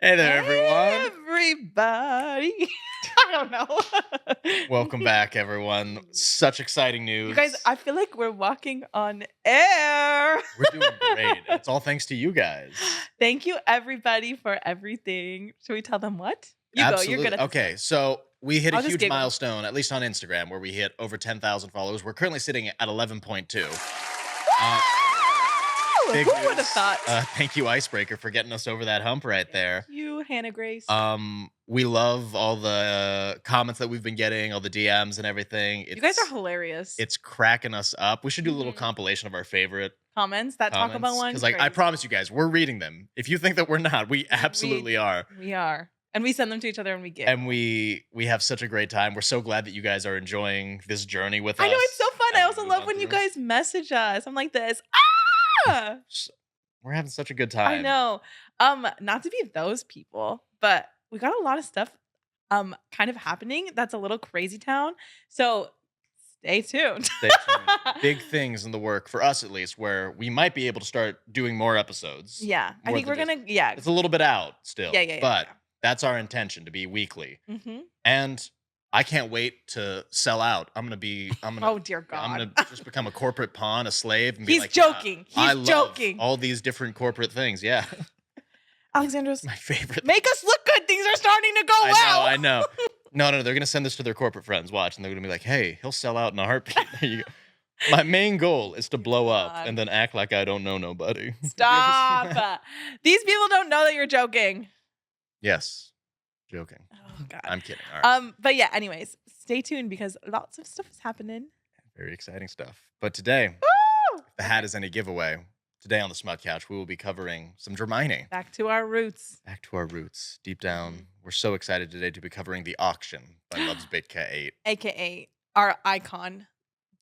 Hey there, Hey, everyone. everybody. I don't know. Welcome back, everyone. Such exciting You news. guys, I feel like we're walking on air. We're doing great. And it's all thanks to you guys. Thank you, everybody, for everything. Should we tell them what? You go. You're Absolutely. good at this Okay, one. so we hit a I'll just huge giggle. milestone, at least on Instagram, where we hit over 10,000 followers. We're currently sitting at 11.2. Uh, Big Woo! Who would have news. thought? Thank you, Icebreaker, for getting us over that hump right there. Thank you, Hannah Grace. We love all the comments that we've been getting, all the DMs and everything. You guys are hilarious. It's cracking us up. We should do a little Mhm. compilation of our favorite Comments that talk about one. because, like, I crazy. promise you guys, we're reading them. If you think that we're not, we absolutely are. We are. And we send them to each other and we give. And we have such a great time. We're so glad that you guys are enjoying this journey with us. I know it's so fun. I as also we move love on when you through. guys message us. I'm like this. Ah! We're having such a good time. I know. Not to be those people, but we got a lot of stuff kind of happening that's a little crazy town. So stay tuned. Stay tuned. Big things in the work for us, at least, where we might be able to start doing more episodes. Yeah. I More think than we're gonna It's a little bit out still. Yeah. But that's our intention, to be weekly. Mm-hmm. And I can't wait to sell out. Oh dear God. I'm gonna just become a corporate pawn, a slave, and be He's like, joking. I He's love joking. all these different corporate things. Yeah, Alexandros, my favorite. make us look good. Things are starting to go well. I know. No, they're gonna send this to their corporate friends. Watch, and they're gonna be like, "Hey, he'll sell out in a heartbeat." There you go. My main goal is to blow up God. and then act like I don't know nobody. Have you ever seen Stop. that? These people don't know that you're joking. Yes, joking. Oh God. I'm kidding. All right. But yeah, anyways, stay tuned because lots of stuff is happening. Very exciting stuff. But today, Woo! if the hat is any giveaway, today on the Smut Couch, we will be covering some Dramione. Back to our roots. Back to our roots. Deep down, we're so excited today to be covering The Auction by Love's Big Cat 8. AKA our icon,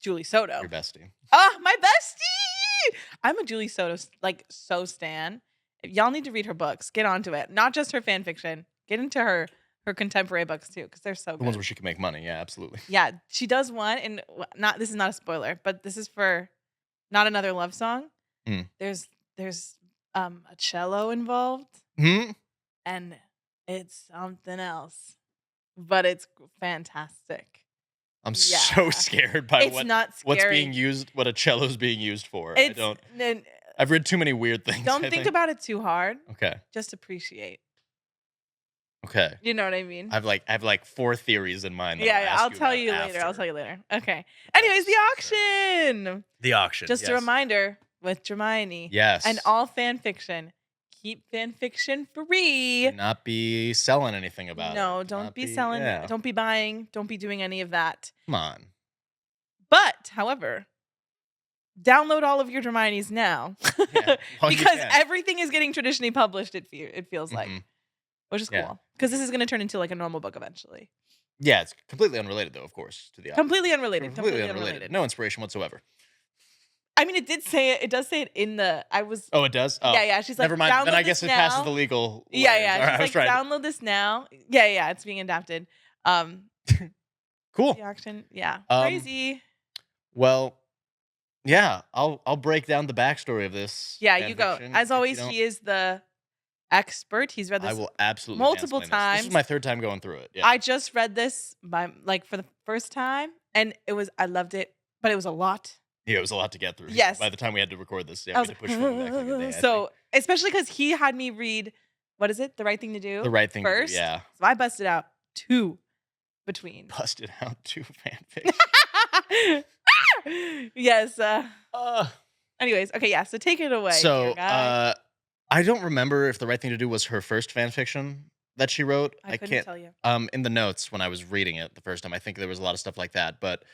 Julie Soto. Your bestie. Oh, my bestie! I'm a Julie Soto, like, so stan. If y'all need to read her books, get onto it. Not just her fan fiction. Get into her contemporary books too, because they're so The ones good. where she can make money. Yeah, absolutely. Yeah, she does one, and this is not a spoiler, but this is for Not Another Love Song. Mm. There's a cello involved, and it's something else, but it's fantastic. I'm Yeah. so scared by It's not scary. what's being used, what a cello's being used for. It's, I've read too many weird things. don't I think about it too hard. Okay. Just appreciate. Okay. You know what I mean? I have like 4 theories in mind. that Yeah. ask I'll tell about you later. I'll after. tell you later. Okay. Anyways, the auction. The Auction. Just a yes. reminder with Dramione. Yes. And all fan fiction. Keep fan fiction free. Do not be selling anything about it. No, Do don't not be selling. Yeah. Don't be buying. Don't be doing any of that. Come on. But, however, download all of your Dramiones now. Yeah, while you because can. everything is getting traditionally published, it feels like. Mhm. Which is Yeah. cool. Because this is going to turn into like a normal book eventually. Yeah, it's completely unrelated, though, of course, to the Auction. Completely unrelated. Completely unrelated. No inspiration whatsoever. I mean, it does say it in the, Oh, it does? Oh. yeah. She's like, Never mind. Then download I guess this it passes now. the legal. Yeah. layers. All right, I was She's like, trying. download this now. Yeah. It's being adapted. Cool. The auction. Yeah. Um, Crazy. Well, yeah, I'll break down the backstory of this. Yeah, fan you go. fiction, As if you always, don't. he is the expert. He's read I this. will absolutely multiple mansplain This. This times. is my 3rd time going through it. Yeah. I just read this for the first time, and I loved it, but it was a lot. Yeah, it was a lot to get through. Yes. By the time we had to record this, yeah, I we was had to push through back like a day. I so especially because he had me read, what is it? The Right Thing to Do. think. The right thing first. to do, yeah. So I busted out 2 between. Busted out 2 fanfics. Yes. Anyways, okay, yeah. So take it away. So, dear guy. I don't remember if The Right Thing to Do was her first fanfiction that she wrote. I couldn't can't. tell you. In the notes when I was reading it the first time, I think there was a lot of stuff like that. But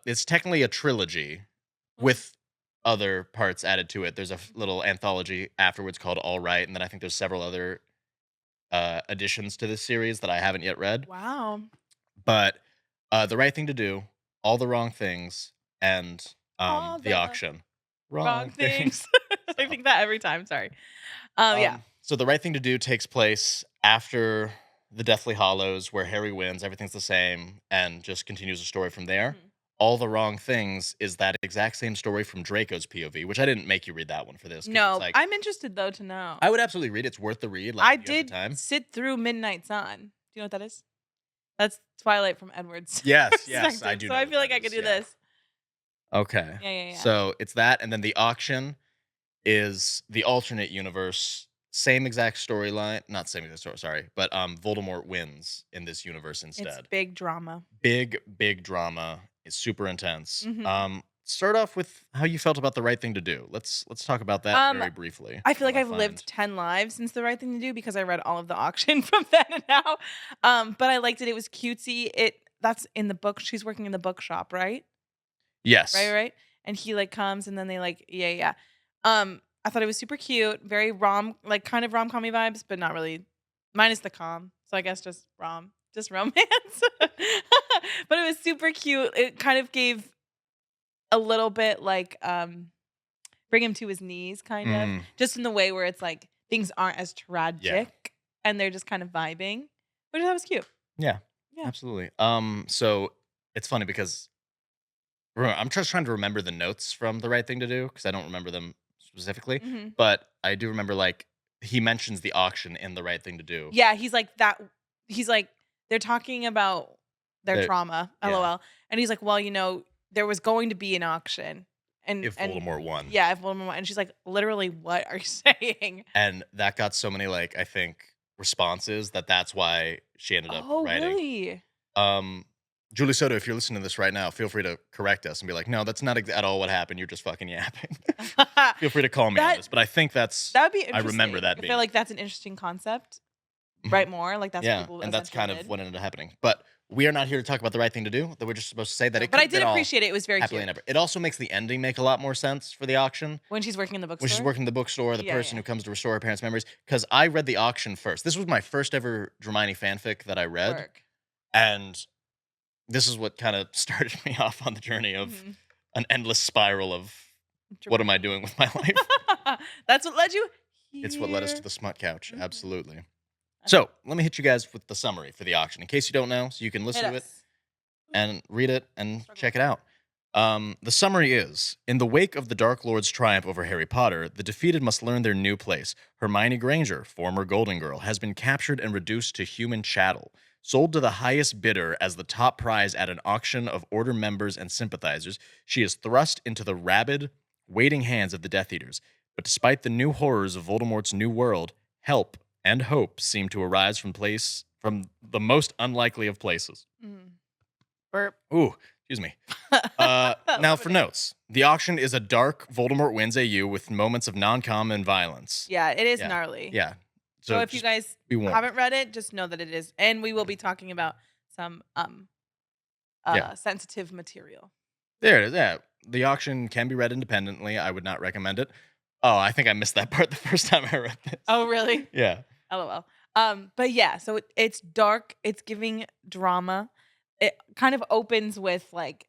it's technically a trilogy with other parts added to it. There's a little anthology afterwards called All Right, and then I think there's several other additions to this series that I haven't yet read. Wow. But The Right Thing to Do, All the Wrong Things, and All The the Auction. Wrong things. I So, think that every time. Sorry. Yeah. So The Right Thing to Do takes place after the Deathly Hallows, where Harry wins, everything's the same, and just continues the story from there. All the Wrong Things is that exact same story from Draco's POV, which I didn't make you read that one for this because it's No, like I'm interested though to know. I would absolutely read it. It's worth the read. Like I if you have the did time. sit through Midnight Sun. Do you know what that is? That's Twilight from Edward's Yes, yes, I perspective, do so know I what feel like that I could is, do yeah. this. Okay. Yeah. So it's that, and then the auction is the alternate universe, same exact storyline, not same exact story, sorry, but Voldemort wins in this universe It's instead. big drama. Big drama. It's super intense. Mhm. Start off with how you felt about The Right Thing to Do. Let's talk about that very briefly. I feel like while I've find- lived 10 lives since The Right Thing to Do because I read all of the auction from then and now. But I liked it. It was cutesy. That's in the book. She's working in the bookshop, right? Yes. Right. And he like comes and then they like, yeah. I thought it was super cute, very kind of rom-commy vibes, but not really, minus the com. So I guess just romance. But it was super cute. It kind of gave a little bit like bring him to his knees, kind of, just in the way where it's like things aren't as tragic and they're just kind of vibing, which I thought was cute. Yeah. Yeah. Absolutely. So it's funny because I'm just trying to remember the notes from The Right Thing to Do because I don't remember them specifically, Mhm. but I do remember like he mentions the auction in The Right Thing to Do. Yeah, he's like that. He's like, they're talking about their They're- trauma, yeah. lol. And he's like, well, there was going to be an auction. And If Voldemort won. Yeah, if Voldemort won. And she's like, literally, what are you saying? And that got so many like I think responses that's why she ended up writing. Really? Julie Soto, if you're listening to this right now, feel free to correct us and be like, no, that's not at all what happened. You're just fucking yapping. Feel free to call me on this. But I think that would be interesting. I remember that I being. feel like that's an interesting concept. Write more. Like that's what people and that's kind of did. what ended up happening. But we are not here to talk about The Right Thing to Do. That we're just supposed to say that it. But I did appreciate it. It was very happily cute. never. It also makes the ending make a lot more sense for the auction. When she's working in the bookstore. When she's working in the bookstore, the person who comes to restore her parents' memories. Because I read the auction first. This was my first ever Dramione fanfic that I read, and this is what kind of started me off on the journey of an endless spiral of what am I doing with my life? That's what led you here. It's what led us to the Smut Couch. Absolutely. So let me hit you guys with the summary for the auction in case you don't know, so you can listen to it and read it and check it out. The summary is, in the wake of the Dark Lord's triumph over Harry Potter, the defeated must learn their new place. Hermione Granger, former Golden Girl, has been captured and reduced to human chattel, sold to the highest bidder as the top prize at an auction of Order members and sympathizers. She is thrust into the rabid, waiting hands of the Death Eaters. But despite the new horrors of Voldemort's new world, help and hope seem to arise from the most unlikely of places. Burp. Ooh, excuse me. Now for notes. The auction is a dark Voldemort wins AU with moments of non-com and violence. Yeah, it is gnarly. Yeah. So if you guys haven't read it, just know that it is. And we will be talking about some sensitive material. There it is. Yeah. The auction can be read independently. I would not recommend it. Oh, I think I missed that part the first time I read this. Oh, really? Yeah. LOL. But yeah, so it's dark. It's giving drama. It kind of opens with like,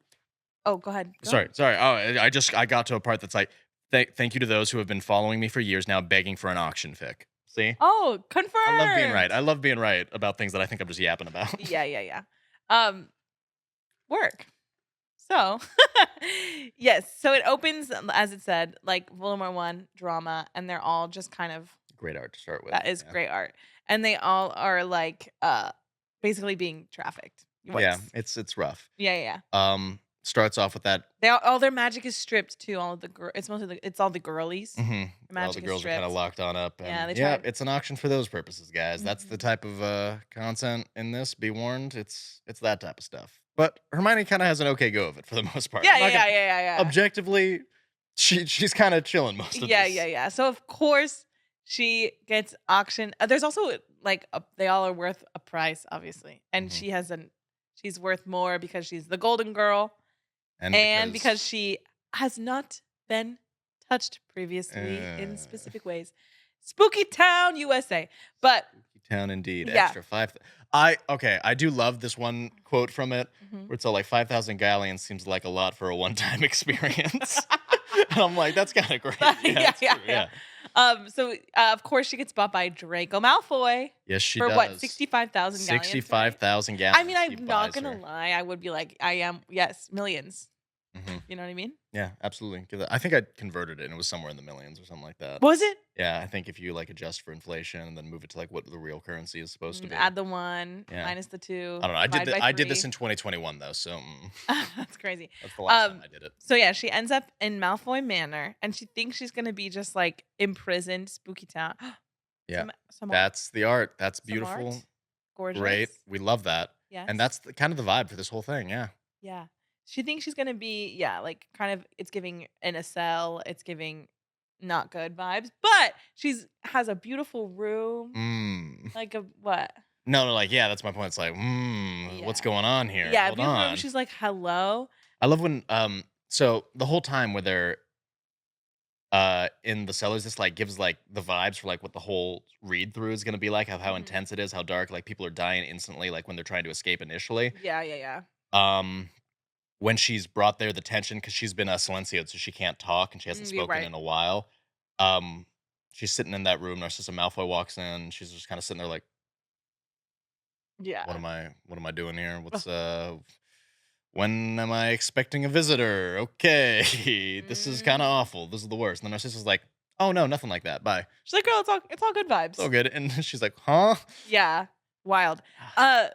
oh, go ahead. Sorry. Oh, I got to a part that's like, thank you to those who have been following me for years now, begging for an auction fic. See? Oh, confirmed. I love being right. I love being right about things that I think I'm just yapping about. Yeah. Work. So, yes. So it opens, as it said, like Voldemort 1, drama, and they're all just kind of great art to start with. That is great art. And they all are like basically being trafficked. Yeah, it's rough. Yeah. Starts off with that. All their magic is stripped too. All of the it's all the girlies. Mm-hmm. All the girls are kind of locked on up. And it's an auction for those purposes, guys. That's the type of content in this. Be warned, it's that type of stuff. But Hermione kind of has an okay go of it for the most part. Yeah. Objectively, she's kind of chilling most of this. Yeah. So of course she gets auctioned. There's also like they all are worth a price, obviously, and she's worth more because she's the Golden Girl. And because she has not been touched previously in specific ways. Spooky Town, USA. But Spooky Town indeed. Yeah. Extra 5. I do love this one quote from it where it's all like 5,000 galleons seems like a lot for a one-time experience. And I'm like, that's kind of great. Yeah. Of course she gets bought by Draco Malfoy Yes, she for what, does. 65,000 galleons, right? 65,000 I mean, gallons he I'm not buys gonna her. lie, I would be like, I am, yes, millions. Mhm. You know what I mean? Yeah, absolutely. 'Cause I think I converted it and it was somewhere in the millions or something like that. Was it? Yeah, I think if you, like, adjust for inflation and then move it to, like, what the real currency is supposed to be. Add the 1, Yeah. minus the 2, I don't know. divide by I did this 3. in 2021 though, so, That's crazy. that's the last time Um, I did it. so yeah, she ends up in Malfoy Manor, and she thinks she's gonna be just like imprisoned, spooky town. Yeah. Some art, That's the art. That's some art, beautiful. Great. gorgeous. We love that. And Yes, that's kind of the vibe for this whole thing, yeah. yeah. She thinks she's gonna be, yeah, like kind of. It's giving in a cell. It's giving not good vibes, but she's has a beautiful room, Mm. like a what? No, no, like, yeah, that's my point. It's like, what's Yeah, going on here? yeah, Hold beautiful room. on. She's like, hello. I love when so the whole time where they're in the cellars, this like gives like the vibes for like what the whole read through is gonna be like, how Mhm. intense it is, how dark, like people are dying instantly, like when they're trying to escape initially. Yeah, yeah, yeah. Um when she's brought there, the tension, because she's been silencioed, so she can't talk and she hasn't You're spoken right. in a while. Um she's sitting in that room, Narcissa Malfoy walks in, she's just kind of sitting there like, Yeah. what am I doing here? When am I expecting a visitor? Okay, this is kind of Mhm. awful. This is the worst. And then Narcissa's like, oh no, nothing like that. Bye. She's like, "Girl, it's all good It's all vibes." good. And she's like, huh? Yeah, wild. Uh,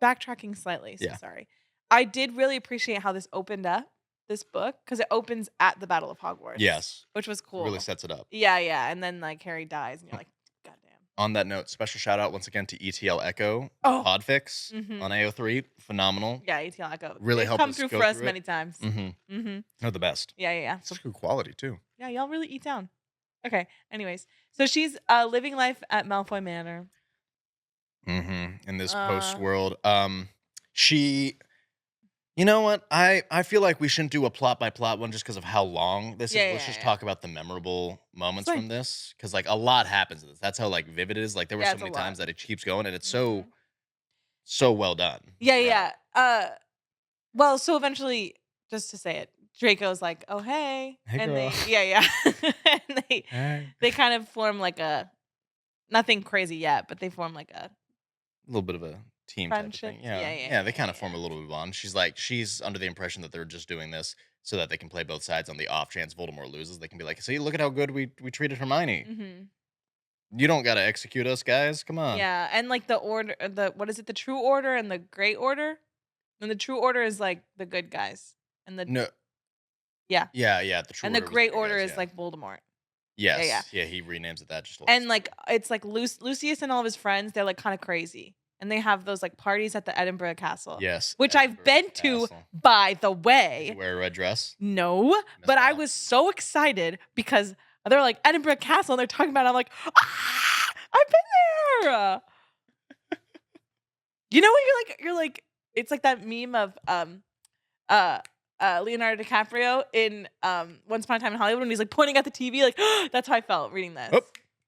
Backtracking slightly, so Yeah. sorry. I did really appreciate how this opened up, this book, because it opens at the Battle of Hogwarts, Yes. which was Really cool. sets it up. Yeah, yeah, and then, like, Harry dies, and you're like, "Goddamn." On that note, special shout out once again to ETL Echo, Oh, Podfix on mhm. AO3. Phenomenal. Yeah, ATL Echo. Really They've helped come us through go for us through it. many times. Mm-hmm. Mhm. They're the best. Yeah, yeah, yeah. It's good quality too. Yeah, y'all really eat down. Okay, anyways. So she's, living life at Malfoy Manor. Mm-hmm. In this post Uh world. She You know what? I feel like we shouldn't do a plot by plot one just because of how long this Yeah, is. yeah, Let's just yeah. talk about the memorable It's moments fine. from this, because like a lot happens in this. That's how like vivid it is. Like there were Yeah, so it's a many lot. times that it keeps going, and it's Mhm. so well done Yeah, throughout. yeah. Well, so eventually, just to say it, Draco's like, "Oh, hey," Hey and girl. they, yeah, yeah, and Hey. they kind of form like a nothing crazy yet, but they form like a A little bit of a team type of friendship. thing. Yeah, Yeah, yeah, yeah. They yeah, kind yeah, of form a yeah. little bit of bond. She's under the impression that they're just doing this so that they can play both sides on the off chance Voldemort loses. They can be like, see, look at how good we treated Hermione. Mhm. You don't got to execute us, guys. Come on. Yeah, and like the order, the what is it? The True Order and the Great Order. And the True Order is like the good guys, and the No. yeah, Yeah, yeah. The True and the Order was the Great good Order guys. is Yeah. like Voldemort. Yeah, yeah. Yes. Yeah, he renames it that just to let us And, know. like, it's, like, Lucius and all of his friends, they're, like, kinda crazy, and they have those, like, parties at the Edinburgh Castle, Yes, which I've Edinburgh been to, Castle. by the Did you way. wear a red dress? No, Missed but I out. was so excited because they're like, "Edinburgh Castle," and they're talking about it, I'm like, "Ah! I've been there!" You know when you're like it's like that meme of, uh, Leonardo DiCaprio in, Once Upon a Time in Hollywood when he's, like, pointing at the TV, like, that's how I felt reading this. Oh,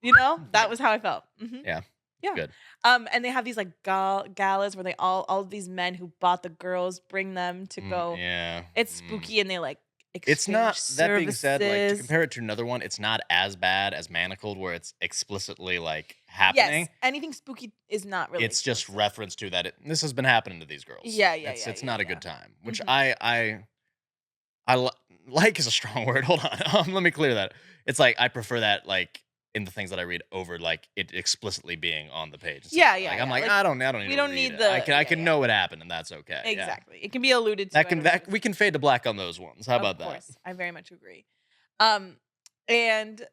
You know? That yep. was how I felt. Mhm. Yeah, Yeah. good. And they have these, like, galas where they all of these men who bought the girls bring them to go. Yeah. It's spooky, and they, like, It's exchange not, that being said, like, to services. compare it to another one, it's not as bad as Manacled, where it's explicitly, like, Yes, happening. anything spooky is not really It's just explicit. reference to that this has been happening to these girls. Yeah, yeah, yeah, It's yeah, not a yeah. good time, which Mhm. I like is a strong word. Hold on. Let me clear that. It's like I prefer that like in the things that I read over like it explicitly being on the page. And stuff Yeah, like that. yeah, Like I'm yeah, like like, I don't need we to don't read need it. the I yeah, can yeah. know what happened and that's okay. Yeah. Exactly. It can be alluded to That and can that referenced. we can fade to black on those ones. How Of about that? course, I very much agree. Um, and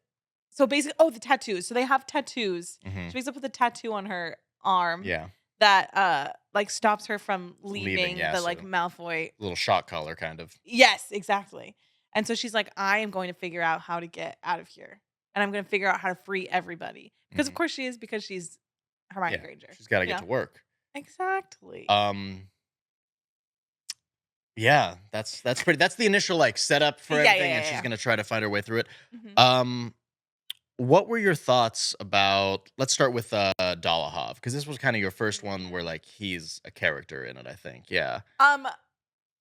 so basically, oh, the tattoos. So they have tattoos. Hmm. She wakes up with a tattoo on her arm Yeah. that like stops her from Leaving, leaving yeah, the like so Malfoy. little shock collar kind of. Yes, exactly. And so she's like, I am going to figure out how to get out of here, and I'm going to figure out how to free everybody because of Hmm. course she is because she's Hermione Yeah. Granger. She's got to You get know to work. exactly. Um yeah, that's the initial like setup for Yeah, yeah, everything, yeah, and she's yeah. gonna try to find her way through it. Mhm. Um What were your thoughts about, let's start with, Dolohov, because this was kinda your first one where, Mm. like, he's a character in it, I think, yeah. Um,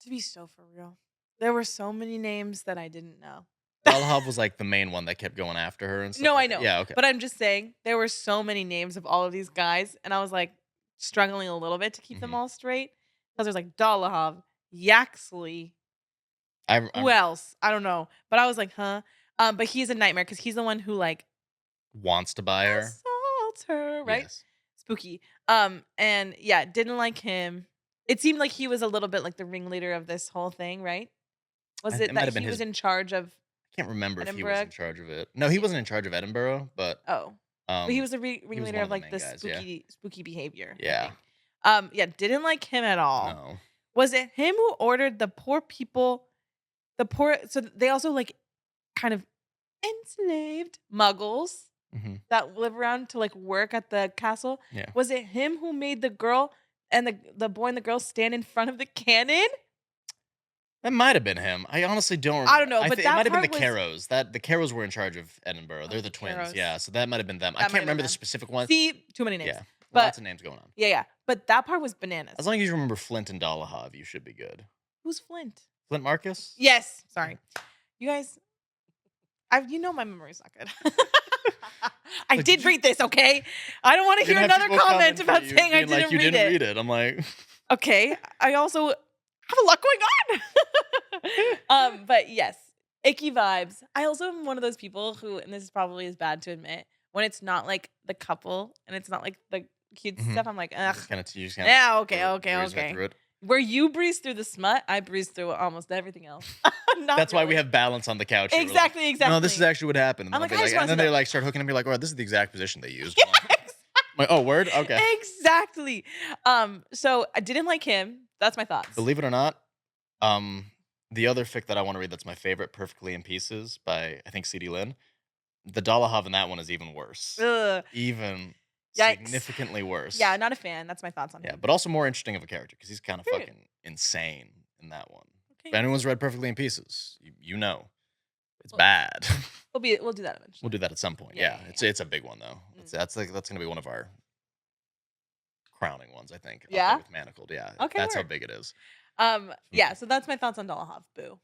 to be so for real, there were so many names that I didn't know. Dolohov was like the main one that kept going after her and stuff. No, like I that. know. Yeah, okay. But I'm just saying there were so many names of all of these guys, and I was like struggling a little bit to keep them all straight because there's like Dolohov, Yaxley, who I'm else? I don't know. But I was like, huh? But he's a nightmare because he's the one who like wants to buy her. assaults her, right? Yes. Spooky. And yeah, didn't like him. It seemed like he was a little bit like the ringleader of this whole thing, right? Was It it might that have been he was his. in charge of I can't remember if he was in Edinburgh? charge of it. No, he wasn't in charge of Edinburgh, but Oh, but he was the he was ringleader one of of the like main the guys. Yeah. spooky behavior. I Yeah. think. Yeah, didn't like him at all. No. Was it him who ordered the poor people, so they also like kind of enslaved muggles Mm-hmm. that live around to like work at the castle? Yeah. Was it him who made the girl and the boy and the girl stand in front of the cannon? That might have been him. I honestly don't. I don't know, but it that might have been the part was- Caros. The Caros were in charge of Edinburgh. They're Oh, the the twins. Caros. Yeah, so that might have been them. I That might can't have remember been the them. specific one. See, too many names. Yeah, But lots of names going on. yeah. But that part was bananas. As long as you remember Flint and Dolohov, you should be good. Who's Flint? Flint Marcus? Yes. Sorry. You guys, my memory's not good. I Like, did read this, okay? I don't want to You're hear gonna have another people comment for about you saying I being like, didn't you read didn't it. read it. I'm like, Okay. I also have a lot going on. But yes, icky vibes. I also am one of those people who, and this is probably as bad to admit, when it's not like the couple and it's not like the cute Mhm. stuff, I'm like, ugh. you just Yeah, okay. breeze right through it. Where you breeze through the smut, I breeze through almost everything else. Not That's why we really. have balance on the couch. here. We're like, Exactly. No, this is actually what happened. And, I'm then like, I'll be I just and wanna then see they that. like start hooking and be like, oh, this is the exact position they used. Yes. I'm like, oh, word? Okay. Exactly. So I didn't like him. That's my thoughts. Believe it or not, the other fic that I want to read that's my favorite, Perfectly in Pieces by, I think, C.D. Lin. The Dolohov in that one is even worse. Ugh. Even Yikes. significantly worse. Yeah, not a fan. That's my thoughts on Yeah, him. but also more interesting of a character because he's kind of Period. fucking insane in that one. Okay. If anyone's read Perfectly in Pieces, you know. It's Well, bad. We'll do that eventually. We'll do that at some point. Yeah, Yeah, yeah, it's a big one though. That's gonna be one of our crowning ones, I think. up there Yeah? with Manacled. Yeah. Okay, That's how word. big it is. Yeah, so that's my thoughts on Dolohov. Boo.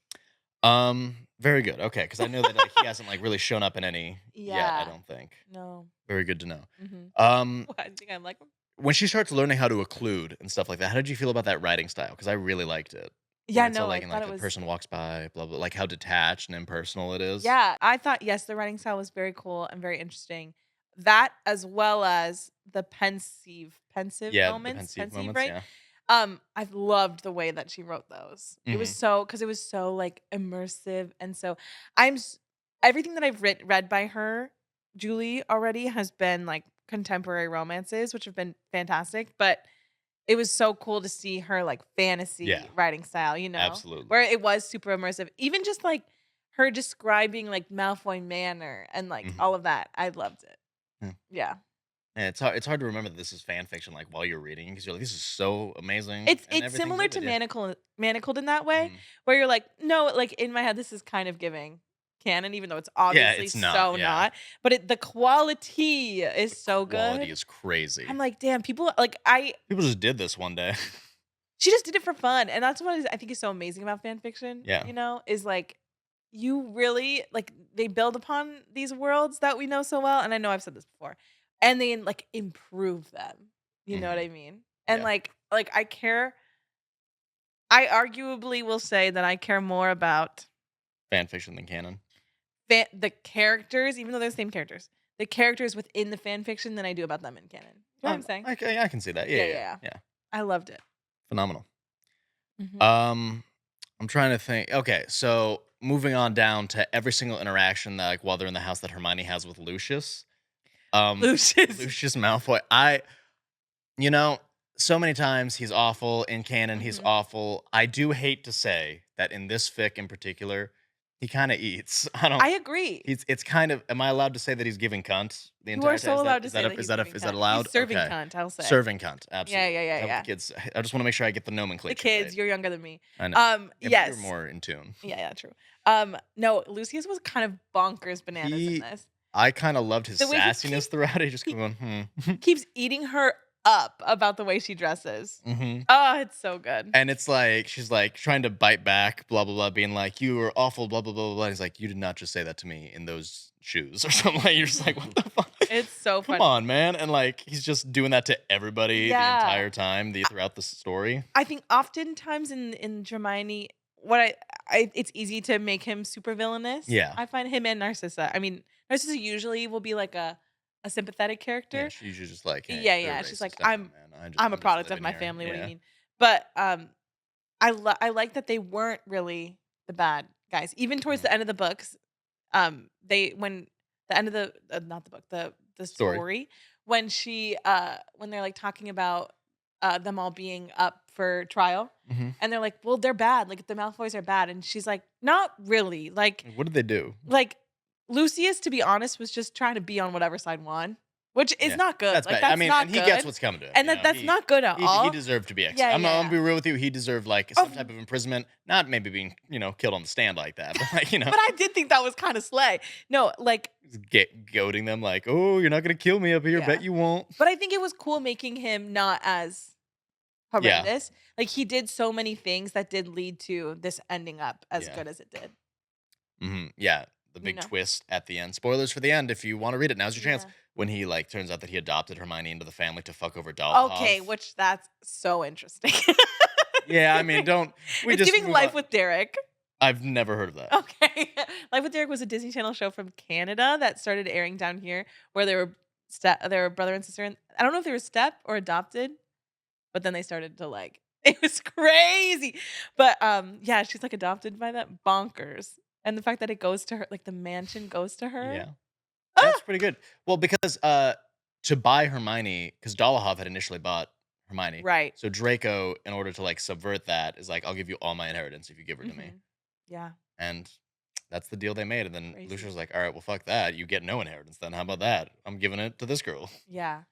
Very good. Okay, because I know that he hasn't like really shown up in any yet. I Yeah. don't think. No. Very good to know. Mm-hmm. I think I like him. When she starts learning how to occlude and stuff like that, how did you feel about that writing style? Because I really liked it. Yeah, It's all no, like, I and, thought like it a was. person walks by, blah blah, like how detached and impersonal it is. Yeah, I thought yes, the writing style was very cool and very interesting. That as well as the pensive Yeah, moments, the pensive moments. right? Yeah. I loved the way that she wrote those. It was because it was so like immersive, and so everything that I've read by her, Julie, already has been like contemporary romances, which have been fantastic. But it was so cool to see her like fantasy Yeah. writing style, Absolutely. where it was super immersive. Even just like her describing like Malfoy Manor and like all of that, I loved it. Yeah. And it's hard to remember that this is fan fiction like while you're reading because you're like, this is so amazing. It's and it's everything's similar to vivid, yeah. Manacled in that way, where you're like, no, like in my head, this is kind of giving canon, even though it's obviously it's not, so yeah. not. But the quality is so Quality good. is crazy. I'm like, damn, people People just did this one day. she just did it for fun, and that's what I think is so amazing about fan fiction. Yeah. Is like you really like they build upon these worlds that we know so well, and I know I've said this before, and they like improve them. You know what I mean? And Yeah. like I care. I arguably will say that I care more about Fan fiction than canon. the characters, even though they're the same characters, the characters within the fan fiction than I do about them in canon. You know what I'm saying? I can see that. Yeah. I loved it. Phenomenal. Mhm. I'm trying to think. Okay, so moving on down to every single interaction that like while they're in the house that Hermione has with Lucius. Lucius. Lucius Malfoy. So many times he's awful in canon. He's awful. I do hate to say that in this fic in particular, he kind of eats. I agree. It's kind of. Am I allowed to say that he's giving cunt the You entire are so time? allowed to Is say that that a- he's is that a- giving is that cunt. allowed? He's serving Okay. cunt, I'll say. Serving cunt. Absolutely. Yeah. Is that what the kids. I just want to make sure I get the nomenclature. The kids, right. you're younger than me. I know. Yeah, but Yes. you're more in tune. Yeah, true. No, Lucius was kind of bonkers bananas in this. I kind of loved his The way he sassiness throughout it. He just going, Keeps eating her up about the way she dresses. Mhm. Oh, it's so good. And it's like she's like trying to bite back, blah blah blah, being like, "You were awful," blah blah blah blah. Blah. He's like, "You did not just say that to me in those shoes or something." Like you're just like, "What Mhm. the fuck? It's so Come funny. on, man!" And like he's just doing that to everybody the Yeah. entire time, throughout the story. I think oftentimes in Dramione, what I it's easy to make him super villainous. Yeah, I find him and Narcissa. I mean, Narcissa usually will be like a sympathetic yeah. character. She's just like, "Hey, Yeah, they're yeah. She's like, racist. I know, man. I'm a I'm just product of living my here." family. What do you Yeah. mean? But I like that they weren't really the bad guys. Even towards Mhm. the end of the books, they when the end of the not the book, the Story. story, when they're like talking about them all being up for trial, Mhm. and they're like, "Well, they're bad. Like the Malfoys are bad." And she's like, "Not really. What did they do? Like Lucius, to be honest, was just trying to be on whatever side won, which is Yeah, not good. that's Like bad. I that's mean, and not he gets good, what's coming to him. and that's not good at He all." deserved to be executed. Yeah, I'm yeah. gonna be real with you. He deserved like Oh, some type of imprisonment, not maybe being killed on the stand like that, but like but I did think that was kind of slay. No, like goading them like, oh, you're not gonna kill me up here. yeah. Bet you won't. But I think it was cool making him not as Yeah, horrendous. Like he did so many things that did lead to this ending up as yeah, good as it did. yeah. The You big know? twist at the end. Spoilers for the end. If you want to read it, now's your chance. Yeah. When he like turns out that he adopted Hermione into the family to fuck over Okay, Dolohov. which that's so interesting. Yeah, I mean, don't we It's just giving move Life on? with Derek. I've never heard of that. Okay. Life with Derek was a Disney Channel show from Canada that started airing down here where they were brother and sister. And I don't know if they were step or adopted, but then they started to like it was crazy. But yeah, she's like adopted by that bonkers. And the fact that it goes to her, like the mansion goes to her. Yeah. Ah! That's pretty good. Well, because to buy Hermione, because Dolohov had initially bought Hermione. Right. So Draco, in order to like subvert that, is like, I'll give you all my inheritance if you give her to me. Mhm. Yeah. And that's the deal they made. And then Crazy. Lucius was like, all right, well, fuck that. You get no inheritance then. How about that? I'm giving it to this girl. Yeah.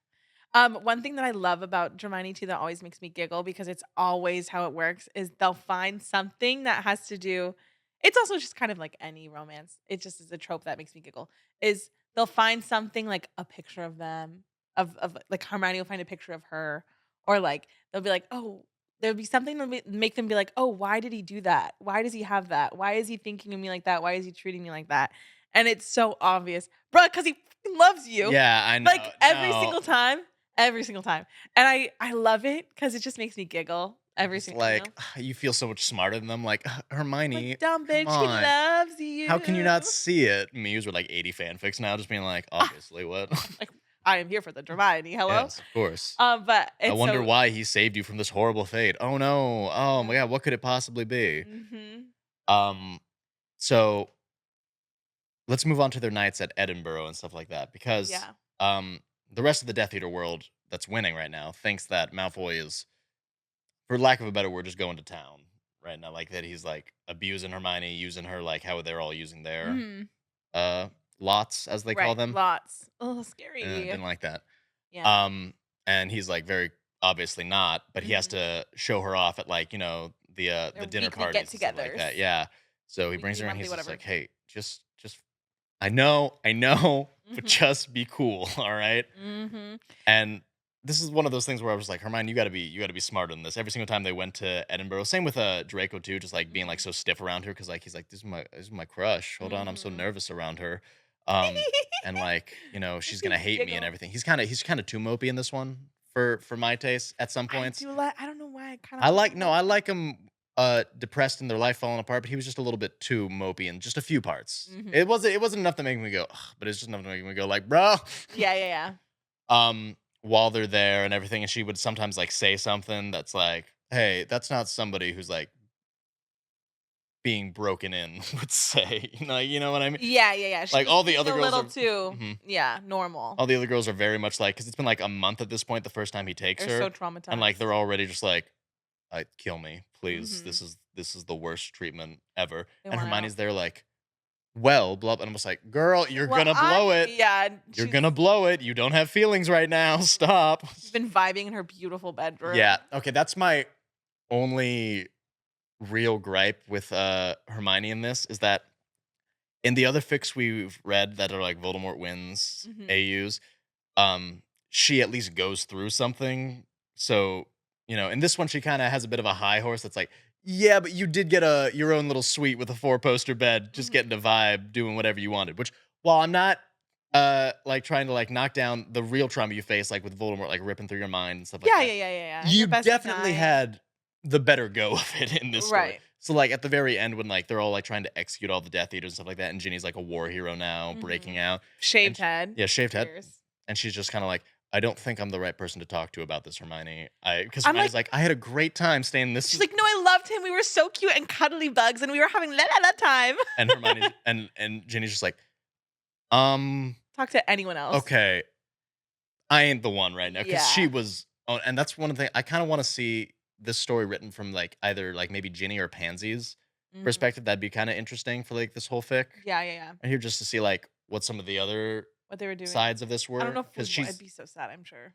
One thing that I love about Hermione too that always makes me giggle because it's always how it works is they'll find something that has to do. It's also just kind of like any romance. It just is a trope that makes me giggle. Is they'll find something like a picture of them of like Hermione will find a picture of her, or like they'll be like, oh, there'll be something to make them be like, oh, why did he do that? Why does he have that? Why is he thinking of me like that? Why is he treating me like that? And it's so obvious, bruh, because he fucking loves you. Yeah, I know. Like every No, single time. Every single time. And I love it because it just makes me giggle every just single, you like know? you feel so much smarter than them. Like Hermione, Like, dumb come bitch, he on. loves you. How can you not see it? Memes are like 80 fanfics now, just being like, Ah, obviously, what? like, I am here for the Hermione. Hello? Yes, of course. But I it's wonder so why he saved you from this horrible fate. Oh no. Oh my yeah. god, what could it possibly be? Mhm. Um so let's move on to their nights at Edinburgh and stuff like that because Yeah. the rest of the Death Eater world that's winning right now thinks that Malfoy is, for lack of a better word, just going to town right now. Like that he's like abusing Hermione, using her like how they're all using their Mhm. uh lots as they call Right. them. Lots. Oh, scary. Didn't like that. Yeah. And he's like very obviously not, but he has Mhm. to show her off at like, the Their dinner weekly parties and stuff like get-togethers. that. Yeah. So he brings Weekly, her and monthly, he's just whatever. like, "Hey, just I know, but Mhm. just be cool, all right?" Mhm. And this is one of those things where I was like, "Hermione, you got to be smarter than this." Every single time they went to Edinburgh, same with Draco too, just like being like Mhm. so stiff around her cuz like he's like, "This is my crush. Hold on, I'm so Mhm. nervous around her." And like, she's Makes going to me hate me and giggle. everything. He's kind of too mopey in this one for my taste at some points. I don't know why I kind I of like like him no, like I that. like him depressed and their life falling apart, but he was just a little bit too mopey in just a few parts. Mhm. It wasn't enough to make me go, "Ugh," but it's just enough to make me go like, "Bro." Yeah, yeah, yeah. While they're there and everything, and she would sometimes like say something that's like, "Hey, that's not somebody who's like being broken in," would say. You know what I mean? Yeah, yeah, yeah. She Like was all the being other a girls little are too, mhm. yeah, normal. All the other girls are very much like, because it's been like a month at this point the first time he takes They're her, so and like they're traumatized. already just like, kill me, please. Mhm. This is the worst treatment ever." They And want out. Hermione's there like, "Well, blah," and I'm just like, "Girl, you're Well, gonna blow it. yeah, You're gonna blow it. You don't have feelings right now. Stop." she's been vibing in her beautiful Yeah. bedroom. Okay, that's my only real gripe with Hermione in this, is that in the other fics we've read that are like Voldemort wins Mhm. AUs, um, she at least goes through something. So, in this one, she kind of has a bit of a high horse that's like, yeah, but you did get your own little suite with a 4-poster bed, just Mhm. getting a vibe, doing whatever you wanted. Which, while I'm not like trying to like knock down the real trauma you face, like with Voldemort, like ripping through your mind and stuff like Yeah, that, yeah, yeah, yeah, yeah, and you your bestie definitely dying. had the better go of it in this story. Right. So like at the very end when like they're all like trying to execute all the Death Eaters and stuff like that, and Ginny's like a war hero now, breaking Mhm. out, and Shaved head. yeah, shaved head, Cheers. and she's just kind of like, I don't think I'm the right person to talk to about this, Hermione. Because I'm like Hermione's like, I had a great time staying in this, she's like, "No, I loved him. We were so cute and cuddly bugs, and we were having la la la time." and Hermione's and Ginny's just like, um, Talk to anyone else. okay, I ain't the one right now because she Yeah. was. Oh, and that's one of the things I kind of want to see this story written from like either like maybe Ginny or Pansy's Mhm. perspective. That'd be kind of interesting for like this whole fic. Yeah, yeah, yeah. And here just to see like what some of the other What they were doing. sides of this I don't were know if because I'd she's be so sad, I'm sure.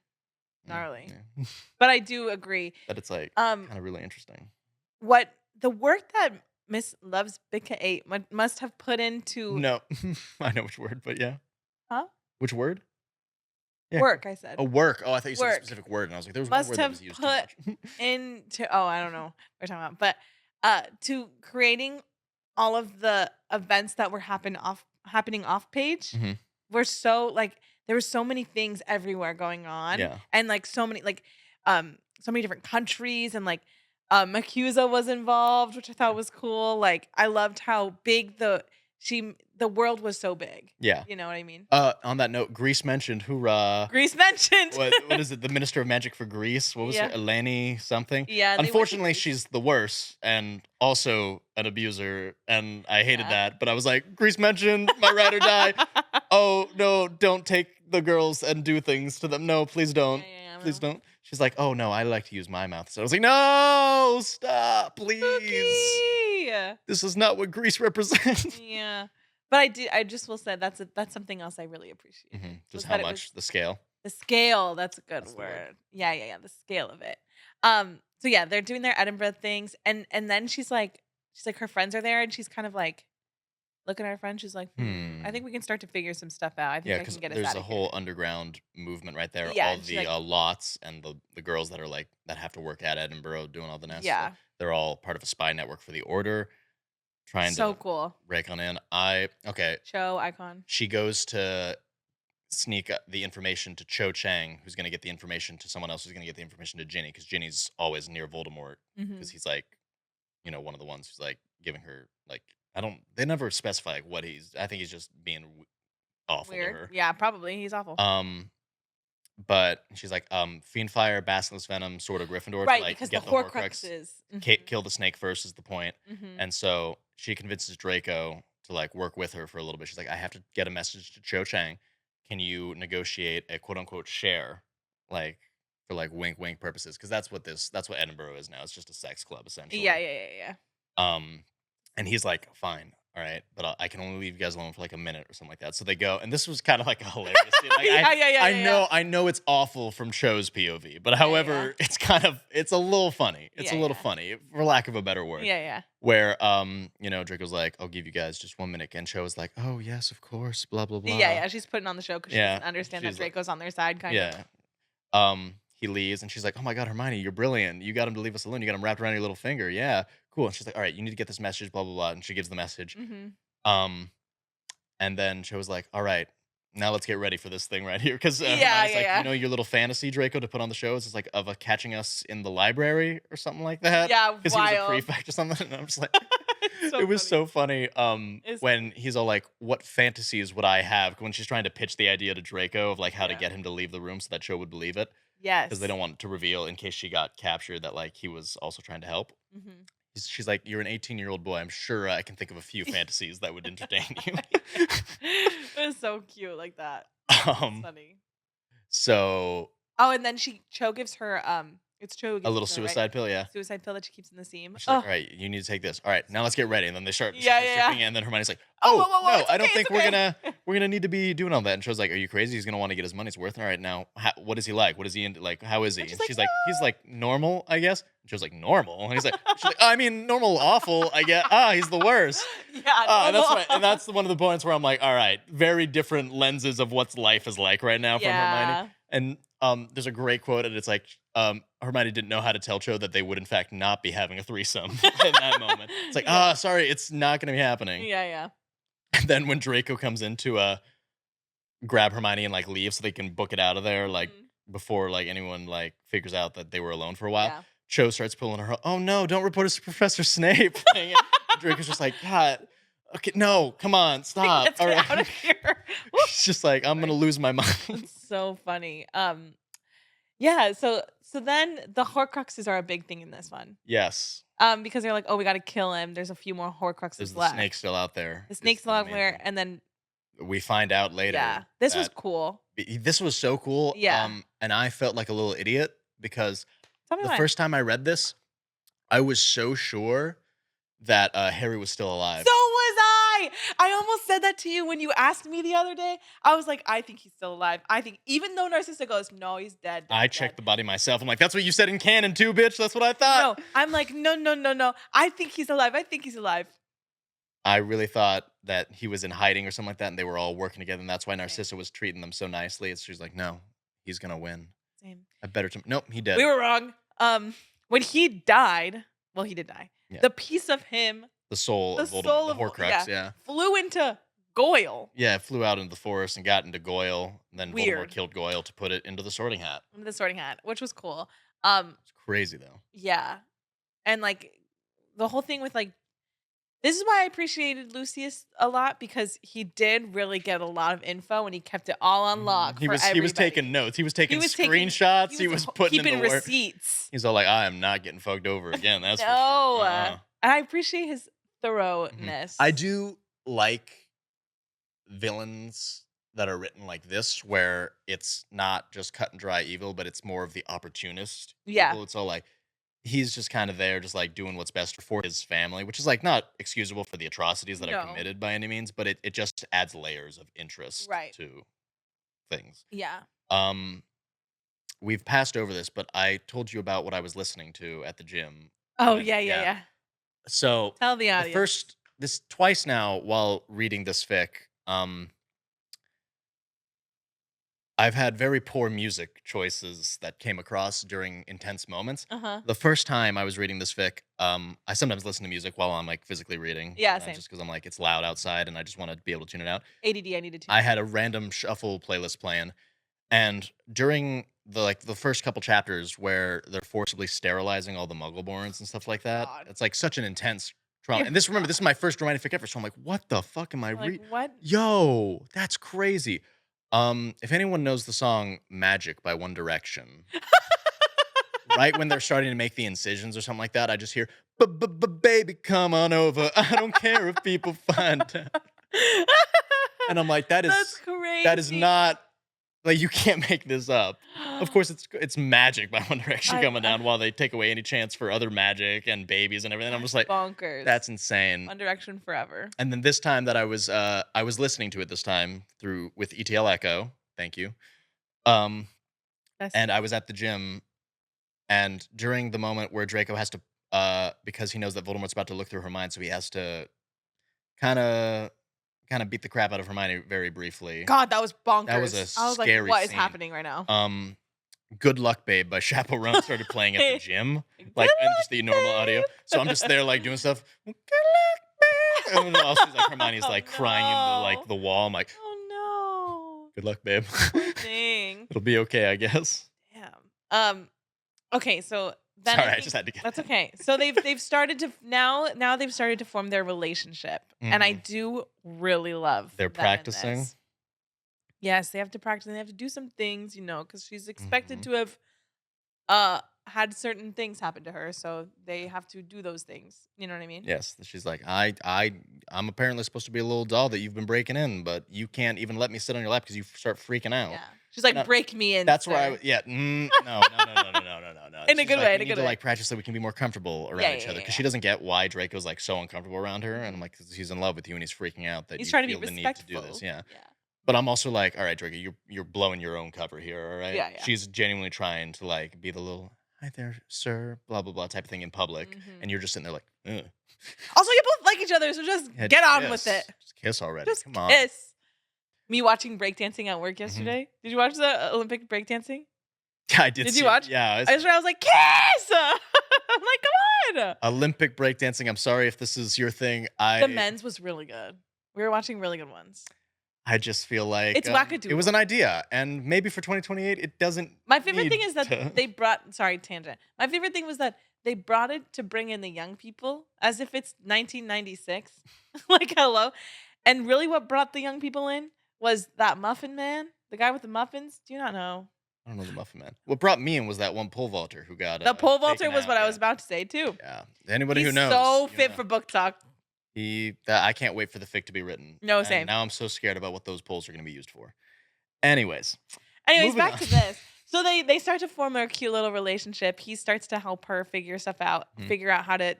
mm, Gnarly. yeah. But I do agree. But it's like Um, kind of really interesting. what the work that Miss Loves Bika 8 must have put into No, I know which word, but yeah, huh? which word? Yeah, cool. Work, I said. Oh, work. Oh, I thought you said a Work. specific word, and I was like, there was one Must word that have was used too put much. into I don't know what we're talking about, but to creating all of the events that were happening off page Mhm. were so like there were so many things everywhere going on Yeah, and like so many different countries and like Makusa was involved, which I thought was cool. Like I loved how big the world was so big. yeah. You know what I mean? On that note, Greece mentioned, hoorah! Greece mentioned. What is it? The Minister of Magic for Greece? What was her? Yeah. Eleni something. Yeah, they went to Unfortunately, Greece. she's the worst and also an abuser, and I hated Yeah. that. But I was like, Greece mentioned, my ride or die. Oh no, don't take the girls and do things to them. No, please Yeah, don't. yeah, yeah, Please no. don't. She's like, oh no, I like to use my mouth. So I was like, no, stop, please. Spooky. This is not what Greece represents. Yeah. But I just will say that's something else I really appreciated. Just Was how that it was much the scale. the scale, that's a good That's the word. word. Yeah, yeah, yeah, the scale of it. So yeah, they're doing their Edinburgh things and then she's like her friends are there and she's kind of like looking at her friend, she's like, I Hmm. think we can start to figure some stuff out. I think Yeah, I because can get us there's out a of here. whole underground movement right there. Yeah, All and she's the like, lots and the girls that are like that have to work at Edinburgh doing all the nasty stuff. yeah, They're all part of a spy network for the Order, trying so to cool. rake on in. Okay. Show icon. She goes to sneak the information to Cho Chang, who's going to get the information to someone else who's going to get the information to Ginny, because Ginny's always near Voldemort, because Mhm. he's like, one of the ones who's like giving her like I don't. They never specify like what he's. I think he's just being awful to Weird. her. Yeah, probably. He's awful. Um, But she's like, Fiendfire, Basilisk Venom, Sword of Gryffindor to Right, like because the get the Horcrux, Horcruxes. Mhm. kill the snake first is the point. Mhm. And so she convinces Draco to like work with her for a little bit. She's like, I have to get a message to Cho Chang. Can you negotiate a quote unquote share, like for like wink wink purposes? Because that's what Edinburgh is now. It's just a sex club Yeah, essentially. yeah, yeah, yeah. Um, and he's like, fine, all right, but I can only leave you guys alone for like a minute or something like that. So they go, and this was kind of like a hilarious scene. Like, Yeah, yeah, yeah, I yeah, know, yeah. I know it's awful from Cho's POV, but Yeah, yeah. however, it's a little funny. It's Yeah, a little yeah. funny, for lack of a better word. Yeah, yeah. Where, Draco's like, I'll give you guys just 1 minute, and Cho is like, oh yes, of course, blah blah Yeah, blah. yeah, she's putting on the show because she Yeah, doesn't understand that she's like, Draco's on their side, kind of. yeah. He leaves, and she's like, "Oh my god, Hermione, you're brilliant. You got him to leave us alone. You got him wrapped around your little finger. Yeah, cool." And she's like, "All right, you need to get this message, blah blah blah." And she gives the message. Mhm. Um, and then Cho was like, "All right, now let's get ready for this thing right here." Because Yeah, Hermione's yeah, like, yeah. your little fantasy Draco to put on the show is just like of catching us in the library or something like that. Yeah, Because he was a wild. prefect or something. And I'm just like, It's so it was funny. so funny. It's When he's all like, "What fantasies would I have?" When she's trying to pitch the idea to Draco of like how to Yeah. get him to leave the room so that Cho would believe it, because they Yes. don't want to reveal in case she got captured that like he was also trying to help. Mhm. She's like, "You're an 18-year-old boy. I'm sure I can think of a few fantasies that would entertain you." It was so cute like that. It's um, funny. so Oh, and then Cho gives her It's Cho who A gives it little to her, right? suicide pill, yeah. Suicide pill that she keeps in the seam. She's like, Oh, "All right, you need to take this. All right, now let's get ready." And then they start yeah, yeah, stripping yeah. it, and then Hermione's like, Oh, "Oh, whoa, whoa, whoa! no, It's I okay, don't it's think we're okay. gonna need to be doing all that." And Cho's like, "Are you crazy? He's gonna want to get his money's worth. All right, now, what is he like? What is he into? Like, how is he?" And she's And like, she's like, "He's no. like normal, I guess." And Cho's like, "Normal?" And she's like, "I mean, normal, awful, I guess. He's the worst." Yeah, That's normal. right, and that's one of the points where I'm like, all right, very different lenses of what life is like right now from Hermione. Yeah. And there's a great quote, and it's like, Hermione didn't know how to tell Cho that they would in fact not be having a threesome in that moment. It's like, Yeah. sorry, it's not going to be happening. Yeah, yeah. And then when Draco comes in to grab Hermione and like leave so they can book it out of there, like Mhm. before like anyone like figures out that they were alone for a while, Yeah. Cho starts pulling her. Oh no, don't report us to Professor Snape. And Draco's just like, God, okay, no, come on, stop. Let's get out of here. She's just like, I'm gonna lose my mind. It's so funny. Yeah, so then the Horcruxes are a big thing in this one. Yes, Because they're like, oh, we gotta kill him. There's a few more Horcruxes there's the left. snake still out there. The is snake's the still out main there, thing. and then We find out later. yeah, this was that cool. This was so cool. Yeah. And I felt like a little idiot because Tell me the why. first time I read this, I was so sure that Harry was still alive. So was I. I almost said that to you when you asked me the other day. I was like, I think he's still alive. I think, even though Narcissa goes, no, he's dead. I checked the body myself. I'm like, that's what you said in canon too, bitch. That's what I thought. No, I'm like, no. I think he's alive. I think he's alive. I really thought that he was in hiding or something like that, and they were all working together, and that's why Narcissa was treating them so nicely. She's like, no, he's gonna win. Same. I better. Nope, he did. We were wrong. When he died, well, he did die. Yeah. The piece of him, The soul the of Voldemort, soul the of Horcrux, yeah. flew into Goyle. Yeah, it flew out into the forest and got into Goyle. And then Voldemort Weird. killed Goyle to put it into the Sorting Hat. The Sorting Hat, which was cool. It's crazy though. Yeah, and like the whole thing with like, this is why I appreciated Lucius a lot, because he did really get a lot of info and he kept it all on lock. He was taking notes. He was taking screenshots. He was putting keeping in the receipts. He's all like, I am not getting fucked over again. That's no, for sure. Uh-uh. and I appreciate his thoroughness. I do like villains that are written like this, where it's not just cut and dry evil, but it's more of the opportunist. Yeah. Evil. It's all like, he's just kind of there, just like doing what's best for his family, which is like not excusable for the atrocities that are No. committed by any means, but it just adds layers of interest Right. to things. Yeah. We've passed over this, but I told you about what I was listening to at the gym. Oh, yeah. So Tell the audience. this twice now while reading this fic, I've had very poor music choices that came across during intense moments. Uh-huh. The first time I was reading this fic, I sometimes listen to music while I'm like physically reading. Yeah, same. Just because I'm like, it's loud outside and I just want to be able to tune it out. ADD, I needed to. I had a random shuffle playlist playing, and during the first couple chapters where they're forcibly sterilizing all the Muggleborns and stuff like that, God. it's like such an intense trauma. And this is my first dramatic fic ever, so I'm like, what the fuck am I reading? Like, what? Yo, that's crazy. If anyone knows the song "Magic" by One Direction, right when they're starting to make the incisions or something like that, I just hear "Baby, come on over. I don't care if people find out." And I'm like, That's crazy. that is not, like, you can't make this up. Of course, it's "Magic" by One Direction coming down while they take away any chance for other magic and babies and everything. I'm just like, bonkers. that's insane. One Direction forever. And then this time that I was listening to it this time with ETL Echo. Thank you. And I was at the gym, and during the moment where Draco has to, because he knows that Voldemort's about to look through her mind, so he has to kind of beat the crap out of Hermione very briefly. God, that was bonkers. That was a I was scary like, what is scene. happening right now? Good Luck Babe by Chaperone started playing at the gym, like, and just the normal audio. So I'm just there like doing stuff. Good luck, babe. And then also like Hermione's like crying into like the wall. I'm like, oh good luck, babe. no. Dang. It'll be okay, I guess. Damn. Okay, so then Sorry, I just had to get that's that. okay. So they've started to now they've started to form their relationship, and I do really love They're them in practicing? this. Yes, they have to practice. They have to do some things, because she's expected to have had certain things happen to her, so they have to do those things. You know what I mean? Yes, she's like, I'm apparently supposed to be a little doll that you've been breaking in, but you can't even let me sit on your lap because you start freaking out. Yeah. She's like, No, break me in. that's where Sir. no. In a She's good like, way. we In a need good to way. like practice so we can be more comfortable Yeah, around each yeah, other yeah, because yeah. she doesn't get why Draco's like so uncomfortable around her, and I'm Mhm. like, 'cause he's in love with you and he's freaking out that He's you trying to be feel the need to do this. respectful. Yeah, Yeah. but I'm also like, all right, Draco, you're blowing your own cover here. All right, Yeah, yeah. she's genuinely trying to like be the little hi there, sir, blah blah blah type of thing in public, Mhm. and you're just sitting there like, ugh. Also, you both like each other, so just Yeah, get on with it. just kiss already. Just Come on. kiss. Me watching breakdancing at work Hmm. yesterday. Did you watch the Olympic breakdancing? I did. Did See you it. watch? Yeah, Yesterday I was like, kiss! I'm like, come on. Olympic breakdancing. I'm sorry if this is your thing. The men's was really good. We were watching really good ones. I just feel like It's it was wackadoodle. an idea, and maybe for 2028, it doesn't. My favorite thing need is that to- they brought, sorry, tangent. My favorite thing was that they brought it to bring in the young people as if it's 1996. Like, hello. And really what brought the young people in was that muffin man, the guy with the muffins. Do you not know? I don't know the Muffin Man. What brought me in was that one pole vaulter who got The pole vaulter taken was out, what I yeah. was about to say too. Yeah, anybody He's who knows, so you fit know. for book talk. I can't wait for the fic to be written. No, And same. now I'm so scared about what those poles are going to be used for. Anyways, Anyways, moving back on. to this. So they start to form their cute little relationship. He starts to help her figure stuff out, Mhm. figure out how to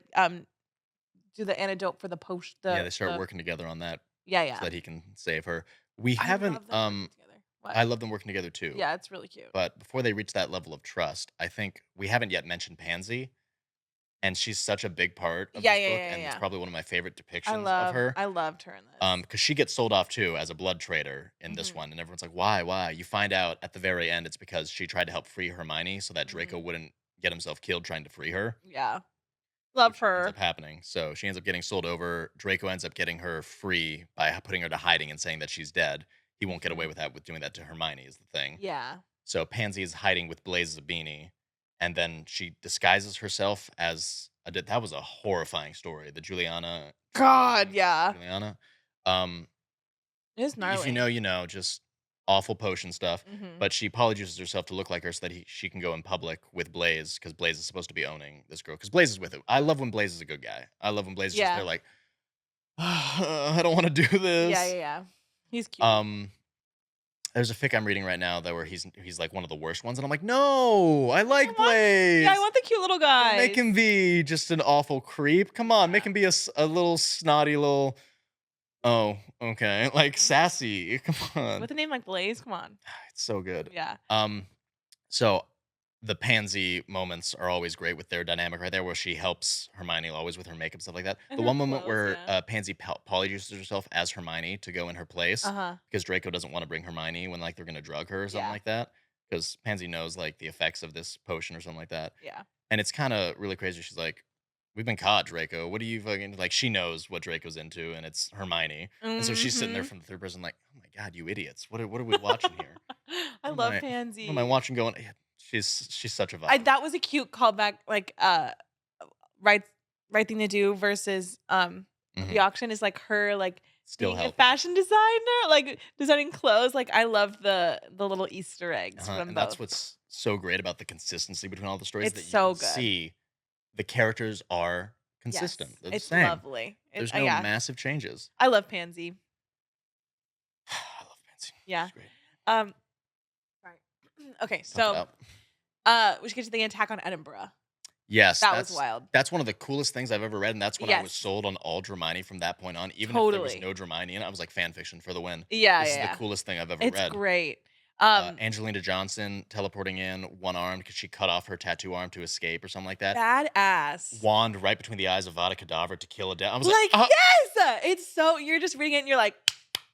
do the antidote for the potion. Yeah, they start working together on that Yeah, yeah. so that he can save her. We I haven't. love them working together. What? I love them working together too. Yeah, it's really cute. But before they reach that level of trust, I think we haven't yet mentioned Pansy, and she's such a big part of Yeah, this yeah, book, yeah, and it's yeah. probably one of my favorite I depictions of her. loved her in this. Because she gets sold off too as a blood trader in this Mhm. one, and everyone's like, "Why? Why?" You find out at the very end it's because she tried to help free Hermione so that Draco Mhm. wouldn't get himself killed trying to free her. Yeah, love Which ends her. up happening. So she ends up getting sold over. Draco ends up getting her free by putting her to hiding and saying that she's dead. He won't get away Mhm. with that with doing that to Hermione is the thing. Yeah. So Pansy is hiding with Blaze's beanie, and then she disguises herself as that was a horrifying story. The Juliana, God, yeah. Juliana. Um, It's gnarly. if you know, you know, just awful potion stuff. Mhm. But she polyjuices herself to look like her so that she can go in public with Blaze because Blaze is supposed to be owning this girl. Because Blaze is with it. I love when Blaze is a good guy. I love when Blaze is just Yeah. there like, I don't want to do this. Yeah, yeah, yeah. He's cute. There's a fic I'm reading right now that where he's like one of the worst ones, and I'm like, no, I like want- Blaze. Yeah, I want the cute little guy. Make him be just an awful creep. Come on, make him be a little snotty little. Oh, okay, like sassy. Come on, with a name like Blaze. Come on. it's so good. Yeah. So the Pansy moments are always great with their dynamic right there, where she helps Hermione always with her makeup stuff like that. And The her one moment clothes, where yeah. Pansy polyjuices herself as Hermione to go in her place Uh-huh. because Draco doesn't want to bring Hermione when like they're gonna drug her or something Yeah. like that. Because Pansy knows like the effects of this potion or something like that, Yeah. and it's kind of really crazy. She's like, "We've been caught, Draco. What are you fucking like?" She knows what Draco's into, and it's Hermione, and so she's sitting there Mhm. from the third person, like, "Oh my god, you idiots! What are we watching here? I What love am Pansy. What am I watching?" Going, yeah, she's such a vibe. That was a cute callback, like right thing to do versus Mhm. the auction is like her like Still being a helping. fashion designer, like designing clothes. Like I love the little Easter eggs from And both. that's what's so great about the consistency between all the stories It's that you so can good. see the characters are consistent. Yes, They're the it's same. lovely. There's no Yeah, massive changes. I love Pansy. I love Pansy. Yeah. She's great. Sorry. Okay, Tough it so out. we should get to the attack on Edinburgh. Yes, That was wild. That's one of the coolest things I've ever read, and that's when I was Yes. sold on all Dramione from that point on. Even if there was Totally. no Dramione in it, I was like fan fiction for the win. Yeah, This yeah, is yeah. the coolest thing I've ever It's read. great. Angelina Johnson teleporting in one armed because she cut off her tattoo arm to escape or something like that. Badass. Wand right between the eyes of Vada Kedavra to kill a dead. I was Like, like, yes, it's so you're just reading it and you're like,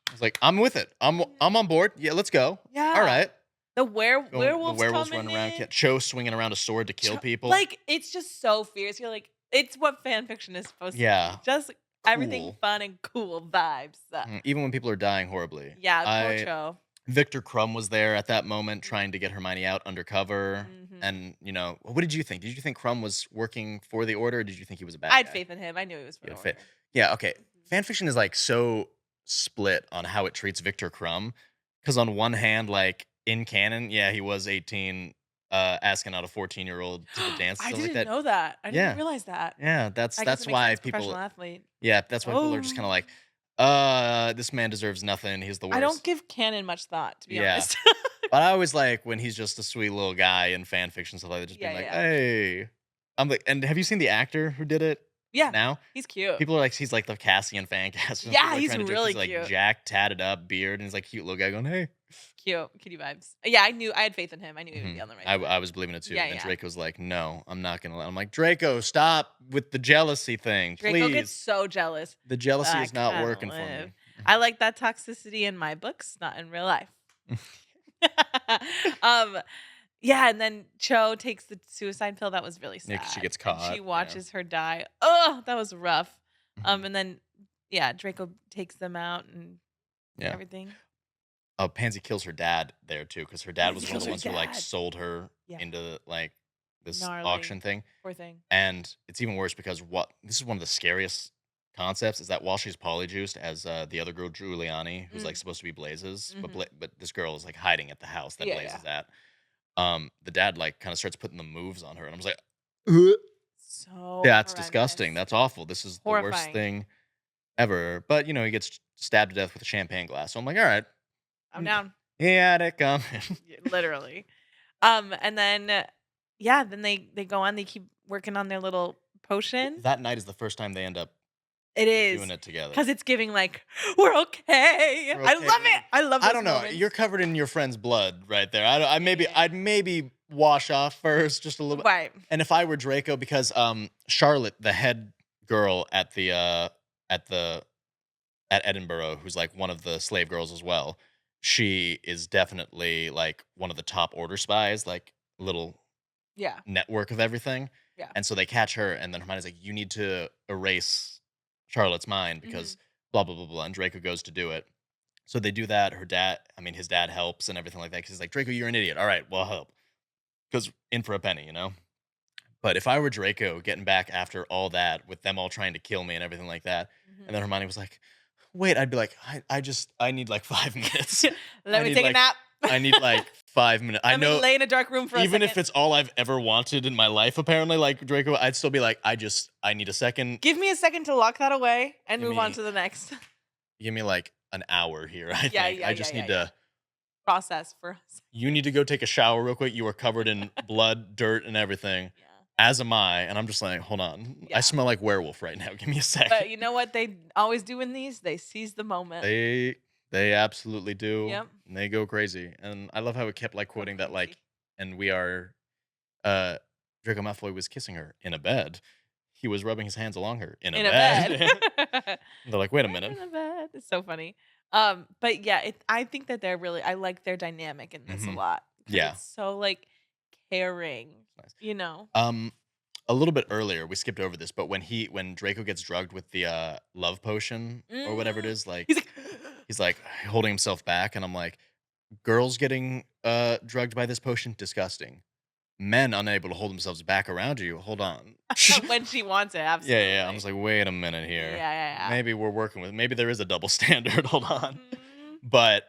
I was like, I'm with it. I'm on board. Yeah, let's go. yeah. All right. The Going- werewolves the werewolves coming running around. in. Cho swinging around a sword to kill people. Like it's just so fierce. You're like, it's what fan fiction is supposed Yeah. to be. Just everything Cool. fun and cool vibes. Even when people are dying horribly. Yeah, I- poor Cho. Victor Crumb was there at that moment trying to get Hermione out undercover. Mhm. And, what did you think? Did you think Crumb was working for the Order, or did you think he was a bad I had guy? faith in him. I knew he was for You the had faith. order. Yeah, okay. Fanfiction is like so split on how it treats Victor Crumb. Because on one hand, like in canon, yeah, he was 18, asking out a 14-year-old to the dance. I stuff didn't like that. know that. I Yeah. didn't realize that. Yeah, that's I guess it makes why sense, people. professional athlete. Yeah, that's why people are just kind Oh. of like, this man deserves nothing. He's the worst. I don't give canon much thought, to be Yeah. honest. But I always like when he's just a sweet little guy in fan fiction stuff like that, just being Yeah, like, yeah. "Hey." I'm like, and have you seen the actor who did it Yeah, now? he's cute. People are like, he's like the Cassian fan cast, and people Yeah, are he's trying to joke. really He's like cute. Jack, tatted up, beard, and he's like cute little guy going, "Hey." Cute, kitty vibes. Yeah, I had faith in him. I knew he would be Mhm. on the right I side. was believing it too, Yeah, and then yeah. Draco's like, "No, I'm not gonna let." I'm like, "Draco, stop with the jealousy thing, Draco gets please. so jealous. The jealousy I is not kinda working for live. me." I like that toxicity in my books, not in real life. um, yeah, and then Cho takes the suicide pill. That was really Yeah, 'cause she sad, gets and she caught. Yeah. watches her die. Oh, that was rough. Mhm. And then yeah, Draco takes them out and Yeah. everything. Pansy kills her dad there too, because her dad Pansy was one of kills the her ones who like dad. sold her Yeah, into like this gnarly. auction thing. Poor thing. And it's even worse because what this is one of the scariest concepts is that while she's polyjuiced as the other girl Giuliani, who's like Mm, supposed to be Blazes, but mhm. but this girl is like hiding at the house that Yeah, Blaze yeah. is at. The dad like kind of starts putting the moves on her, and I was like, "Ugh." So That's disgusting. horrendous. That's awful. This is the worst Horrifying. thing ever. But he gets stabbed to death with a champagne glass. So I'm like, all right, I'm down. he had it coming. Literally. And then yeah, then they go on, they keep working on their little potion. That night is the first time they end up It doing is it together. because it's giving like we're okay. We're I okay, love it. man. I love I those don't know. moments. You're covered in your friend's blood right there. Yeah. I'd maybe wash off first just a little bit. Right. And if I were Draco, because Charlotte, the head girl at the at Edinburgh, who's like one of the slave girls as well, she is definitely like one of the top order spies, like little Yeah. network of everything. Yeah. And so they catch her, and then Hermione's like, "You need to erase Charlotte's mind Hmm. because blah blah blah blah." And Draco goes to do it. So they do that. His dad helps and everything like that. Because he's like, "Draco, you're an idiot. All right, well, I'll help." Because in for a penny. But if I were Draco getting back after all that with them all trying to kill me and everything like that, and then Hmm. Hermione was like, "Wait," I'd be like, I need like 5 minutes. Let me take a nap. I need like 5 minutes. I Let me know lay in a dark room for a even second. if it's all I've ever wanted in my life, apparently, like Draco, I'd still be like, I need a second. Give me a second to lock that away and Give move on me to the next. give me like an hour here, I Yeah, think. yeah, I yeah, just yeah, need yeah. to Process for us. You need to go take a shower real quick. You are covered in blood, dirt, and everything. Yeah. As am I. And I'm just like, hold on. I Yeah. smell like werewolf right now. Give me a second. But you know what they always do in these? They seize the moment. They absolutely do. Yep. And they go crazy. And I love how it kept like Go quoting that crazy. like, and we are uh Draco Malfoy was kissing her in a bed. He was rubbing his hands along her in a In a bed. bed. They're like, wait a Right minute. in the bed. It's so funny. But yeah, I think that I like their dynamic in this a Hmm. lot because Yeah. it's so like caring, Nice. you know. Um a little bit earlier, we skipped over this, but when Draco gets drugged with the love potion or whatever it Mhm. is, like He's like, he's like holding himself back, and I'm like, girls getting drugged by this potion, disgusting. Men unable to hold themselves back around you, hold on. when she wants it, Yeah. I'm absolutely. just like, wait a minute Yeah, here. yeah, Maybe there is a double standard. Hold yeah. on. Mhm. But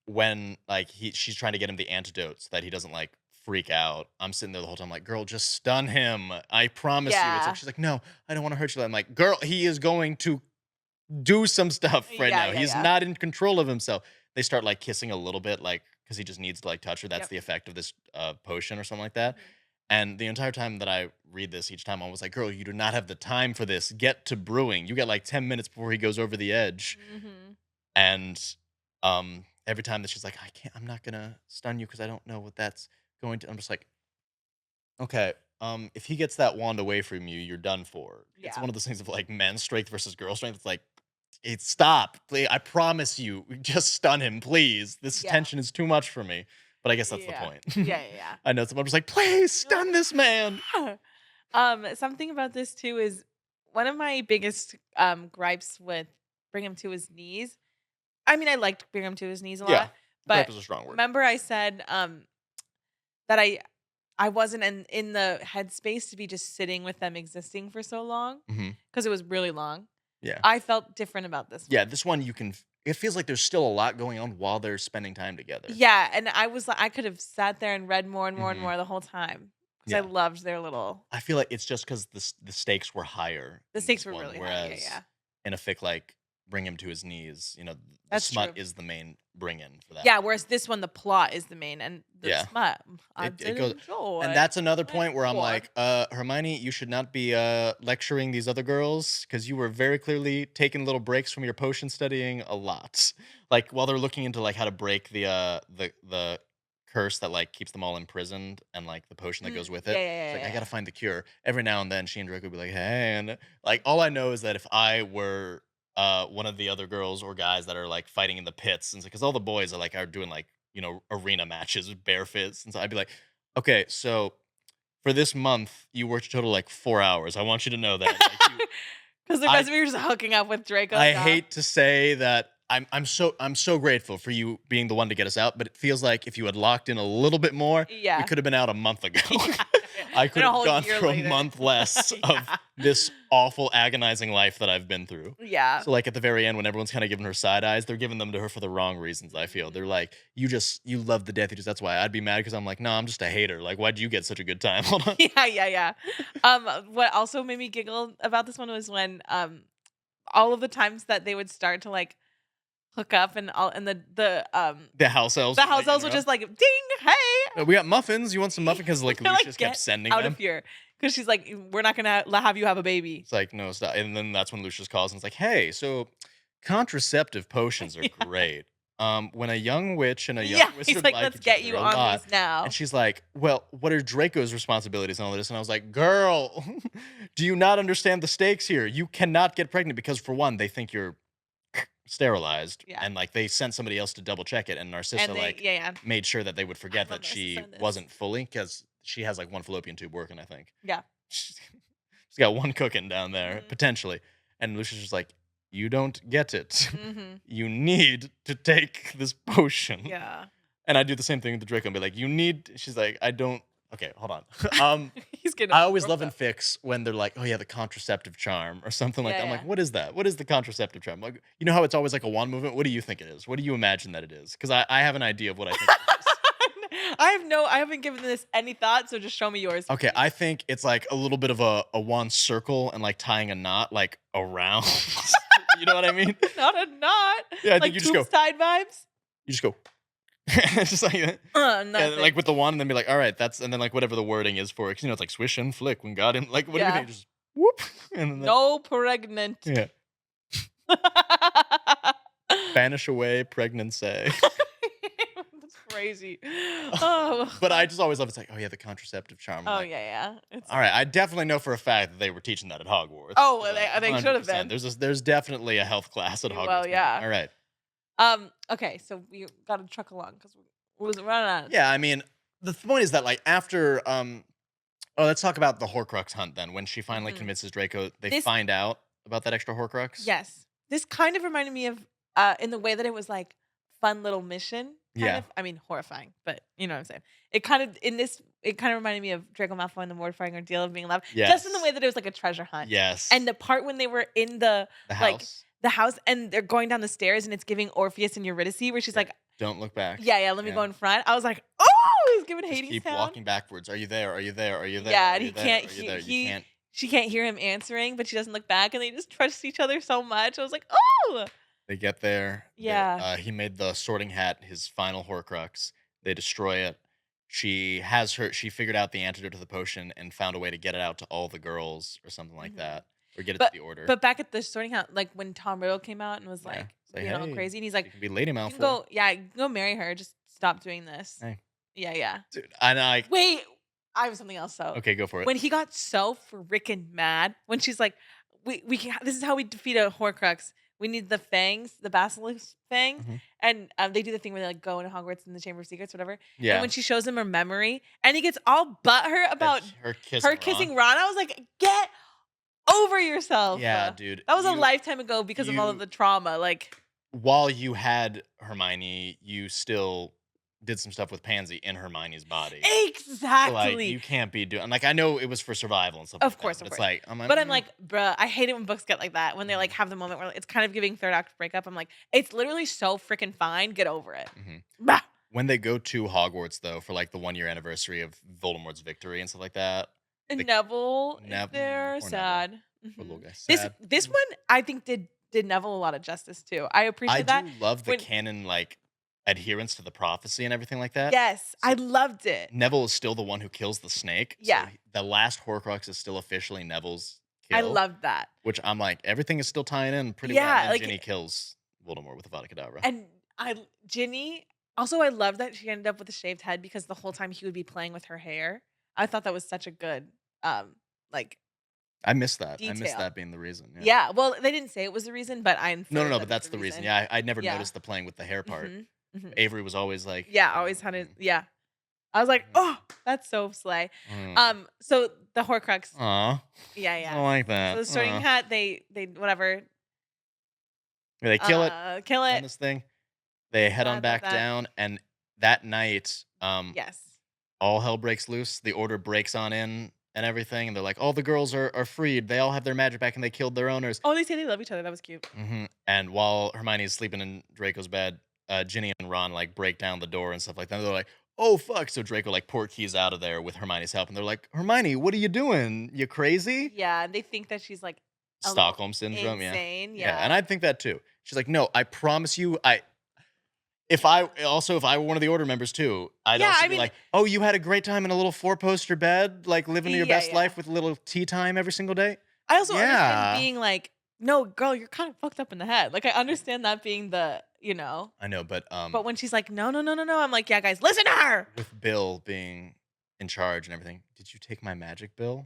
when like she's trying to get him the antidote so that he doesn't like freak out, I'm sitting there the whole time like, girl, just stun him. I promise you. It's like Yeah. she's like, no, I don't want to hurt you. I'm like, girl, he is going to do some stuff right Yeah, now. yeah, He's yeah. not in control of himself. They start like kissing a little bit, like because he just needs to like touch her. That's Yep. the effect of this potion or something like that. Mhm. And the entire time that I read this, each time I was like, girl, you do not have the time for this. Get to brewing. You got like 10 minutes before he goes over the edge. Mhm. And every time that she's like, I'm not gonna stun you because I don't know what that's going to. I'm just like, okay. If he gets that wand away from you, you're done for. It's Yeah. one of those things of like men's strength versus girl strength. It's like, stop. Please, I promise you, just stun him, please. This Yeah. tension is too much for me. But I guess that's the Yeah. point. Yeah, yeah, I know. So I'm just like, please stun this man. yeah. Something about this too is one of my biggest gripes with bring him to his knees. I mean, I liked bring him to his knees a Yeah, lot, gripe but is a strong word. remember I said that I wasn't in the headspace to be just sitting with them existing for so long Hmm. because it was really long. Yeah. I felt different about this one. Yeah, this one you can. It feels like there's still a lot going on while they're spending time together. Yeah, and I was like, I could have sat there and read more and more and Mhm. more the whole time because I Yeah. loved their little. I feel like it's just because the stakes were higher. The in stakes this were one, really high. Yeah, whereas yeah. in a fic like bring him to his knees. You know, the That's smut true. is the main bring in for that. Yeah, whereas this one, the plot is the main, and the Yeah. smut, I It did goes, enjoy. and that's another Went point where I'm for. like, Hermione, you should not be lecturing these other girls because you were very clearly taking little breaks from your potion studying a lot. Like while they're looking into like how to break the curse that like keeps them all imprisoned and like the potion that goes with Yeah, it. yeah, It's yeah, like yeah, I gotta yeah. find the cure. Every now and then she and Draco would be like, hey, and like all I know is that if I were one of the other girls or guys that are like fighting in the pits, and because all the boys are doing like arena matches with bare fists, and so I'd be like, okay, so for this month you worked a total like 4 hours. I want you to know that. Because the I rest of you are just hooking up with Draco. I Yeah. hate to say that I'm so grateful for you being the one to get us out, but it feels like if you had locked in a little bit more, we Yeah. could have been out a month ago. Yeah. I could And a have whole gone year through later. a month less of Yeah. this awful, agonizing life that I've been through. Yeah. So, like at the very end, when everyone's kind of giving her side eyes, they're giving them to her for the wrong reasons. I feel they're like, you love the death. That's why I'd be mad because I'm like, no, I'm just a hater. Like, why'd you get such a good time? Hold on. Yeah, yeah, yeah. What also made me giggle about this one was when all of the times that they would start to like hook up and all and The house elves. the would, house like, elves were just like ding, hey, we got muffins. You want some muffins? Because like They're like, Lucius "Get kept sending out them. of here," because she's like, we're not gonna have you have a baby. It's like, no, stop. And then that's when Lucius calls and it's like, hey, so contraceptive potions are Yeah. great. When a young witch and a young Yeah, wizard he's like, like let's each get other you a on lot. these now. And she's like, well, what are Draco's responsibilities and all this? And I was like, girl, do you not understand the stakes here? You cannot get pregnant because, for one, they think you're sterilized. Yeah. And, like, they sent somebody else to double check it. And Narcissa, And they, like, yeah, yeah, made sure that they would forget love that she Narcissa in this. wasn't fully, because she has, like, one fallopian tube working, I think. yeah. She's got one cooking down there, Mhm. potentially. And Lucius was like, you don't get it. Mm-hmm. You need to take this potion. Yeah. And I do the same thing with the Draco and be like, you need. She's like, I don't. Okay, hold on. He's getting. I always love in in fics when they're like, oh yeah, the contraceptive charm or something like Yeah, that. I'm yeah. like, what is that? What is the contraceptive charm? Like, you know how it's always like a wand movement? What do you think it is? What do you imagine that it is? Because I have an idea of what I think it is. I haven't given this any thought, so just show me yours. Okay, please. I think it's like a little bit of a wand circle and like tying a knot like around. You know what I mean? Not a knot. Yeah, I think like you just go. Tombstone vibes. You just go. It's just like that. Nothing. And like with the wand, and then be like, all right, that's, and then like whatever the wording is for it, 'cause, it's like swish and flick when God in, like, what do you Yeah. think? Just whoop, and then No pregnant. yeah, banish away pregnancy. That's crazy. Oh. But I just always love it's like, oh yeah, the contraceptive charm. I'm Oh like, yeah, yeah. It's all right, I definitely know for a fact that they were teaching that at Hogwarts. Oh, Like, they should have 100%. been. There's definitely a health class at Hogwarts. Well, man. yeah. All right. Okay, so we got to truck along because we was running out. Yeah, I mean, the point is that like after oh, let's talk about the Horcrux hunt then. When she finally Mhm. convinces Draco, they This- find out about that extra Horcrux. Yes, this kind of reminded me of in the way that it was like fun little mission. Kind Yeah. of. I mean, horrifying, but you know what I'm saying. It kind of reminded me of Draco Malfoy and the mortifying ordeal of being in love. Just in the Yes. way that it was like a treasure hunt. Yes. And the part when they were in the like house. the house and they're going down the stairs and it's giving Orpheus and Eurydice where she's Yeah. like, Don't look back. yeah, let me Yeah. go in front. I was like, oh, he's giving Just Hades keep Town. walking backwards. Are you there? Are you there? Are you there? Yeah, Are and you he there? can't Are you he- there? he- You can't. She can't hear him answering, but she doesn't look back, and they just trust each other so much. I was like, oh, They get there. Yeah. He made the Sorting Hat his final Horcrux. They destroy it. She figured out the antidote to the potion and found a way to get it out to all the girls or something like Mhm. that. Or get it But- to the order. but back at the sorting out, like when Tom Riddle came out and was Yeah. like, Say, being all "Hey, crazy, and he's like, you can be Lady you Malfoy. can go, yeah, you can go marry her. Just stop doing this. Hey. Yeah, yeah. Dude, and I Wait, I have something else though. okay, go for it. When he got so freaking mad, when she's like, we can, this is how we defeat a Horcrux. We need the fangs, the basilisk fang, Mhm. and they do the thing where they like go into Hogwarts in the Chamber of Secrets, whatever. Yeah. And when she shows him her memory, and he gets all butthurt about her her kissing Ron, I was like, get over yourself. Yeah, dude. That was a You- lifetime ago because of all of you- the trauma. Like, While you had Hermione, you still did some stuff with Pansy in Hermione's body. So, exactly. like, you can't be doing, like, I know it was for survival and stuff Of like course, that, of but it's course. like, I'm like, But I'm like, bruh, I hate it when books get like that. When they like have the moment where it's kind of giving third act breakup. I'm like, it's literally so freaking fine. Get over it. Mhm. Bah. When they go to Hogwarts, though, for like the 1 year anniversary of Voldemort's victory and stuff like that, And The- Neville Nev- is there. poor Neville. Sad. poor Mhm. little guy, This sad. this one I think did did Neville a lot of justice too. I I appreciate that. do love the When canon, like, adherence to the prophecy and everything like that. Yes, I So loved it. Neville is still the one who kills the snake, so Yeah, the last Horcrux is still officially Neville's I kill, loved that. which I'm like, everything is still tying in pretty well, and Yeah, then like, Ginny kills Voldemort with Avada Kedavra. and Ginny also, I love that she ended up with a shaved head because the whole time he would be playing with her hair. I thought that was such a good, like, I miss that. I miss detail. that being the reason, yeah. Yeah, well, they didn't say it was the reason, but I No, no, inferred no, that but it's that's the the reason. reason. Yeah, I never Yeah. noticed the playing with the hair part. Mhm, mhm. Avery was always like, Yeah, always had it yeah. I was like, Mhm. "Oh, that's so slay." Mm. So the Horcrux Aw, yeah, I yeah. like So that. the Sorting Hat, they whatever, They kill it kill on it. this thing. They head Glad on about back that. down, and that night, Yes. all hell breaks loose. The Order breaks on in and everything, and they're like, all the girls are freed. They all have their magic back, and they killed their owners. Oh, they say they love each other, that was cute. And while Hermione's sleeping in Draco's bed, Ginny and Ron like break down the door and stuff like that. And they're like, "Oh fuck!" So Draco like port keys out of there with Hermione's help, and they're like, "Hermione, what are you doing? You crazy?" Yeah, and they think that she's, like, a little Stockholm syndrome, yeah, insane, yeah. And yeah. I think that too. She's like, "No, I promise you, if Yeah. I were one of the Order members too, I'd Yeah, also I be mean like, oh, you had a great time in a little four-poster bed, like living your yeah, best yeah. life with a little tea time every single day." I also understand Yeah, being like, "No, girl, you're kind of fucked up in the head." Like, I understand that being the I know, but but when she's like, "No, no, no, no, no," I'm like, "Yeah, guys, listen to her." with Bill being in charge and everything, did you take my magic, Bill?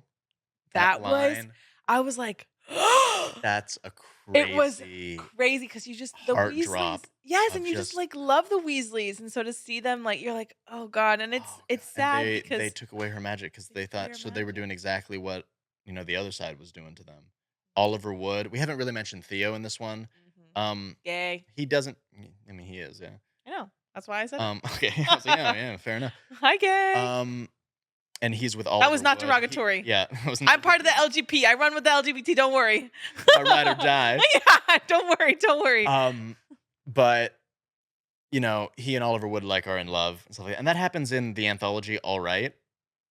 That That was line, I was like, that's a it was crazy crazy because you just the heart Weasleys drop yes, of and you just, just, like, love the Weasleys, and so to see them, like, you're like, "Oh god," and oh it's god, and sad they because took away her magic because they they took away thought her so they were magic. doing exactly what, the other side was doing to them. Oliver Wood, we haven't really mentioned Theo in this one. Mhm. Um, Gay. he doesn't I mean, he is, yeah. I know. That's why I said it. Okay, I was like, "Yeah, yeah, fair enough." Hi, gay. Um, and he's with That was Oliver not Wood. derogatory. Yeah, that was not I'm part of the LGP. I run with the LGBT. Don't worry. my ride or die. Yeah, don't worry. Don't worry. Um, but he and Oliver Wood like are in love and stuff like that. And that happens in the anthology All Right.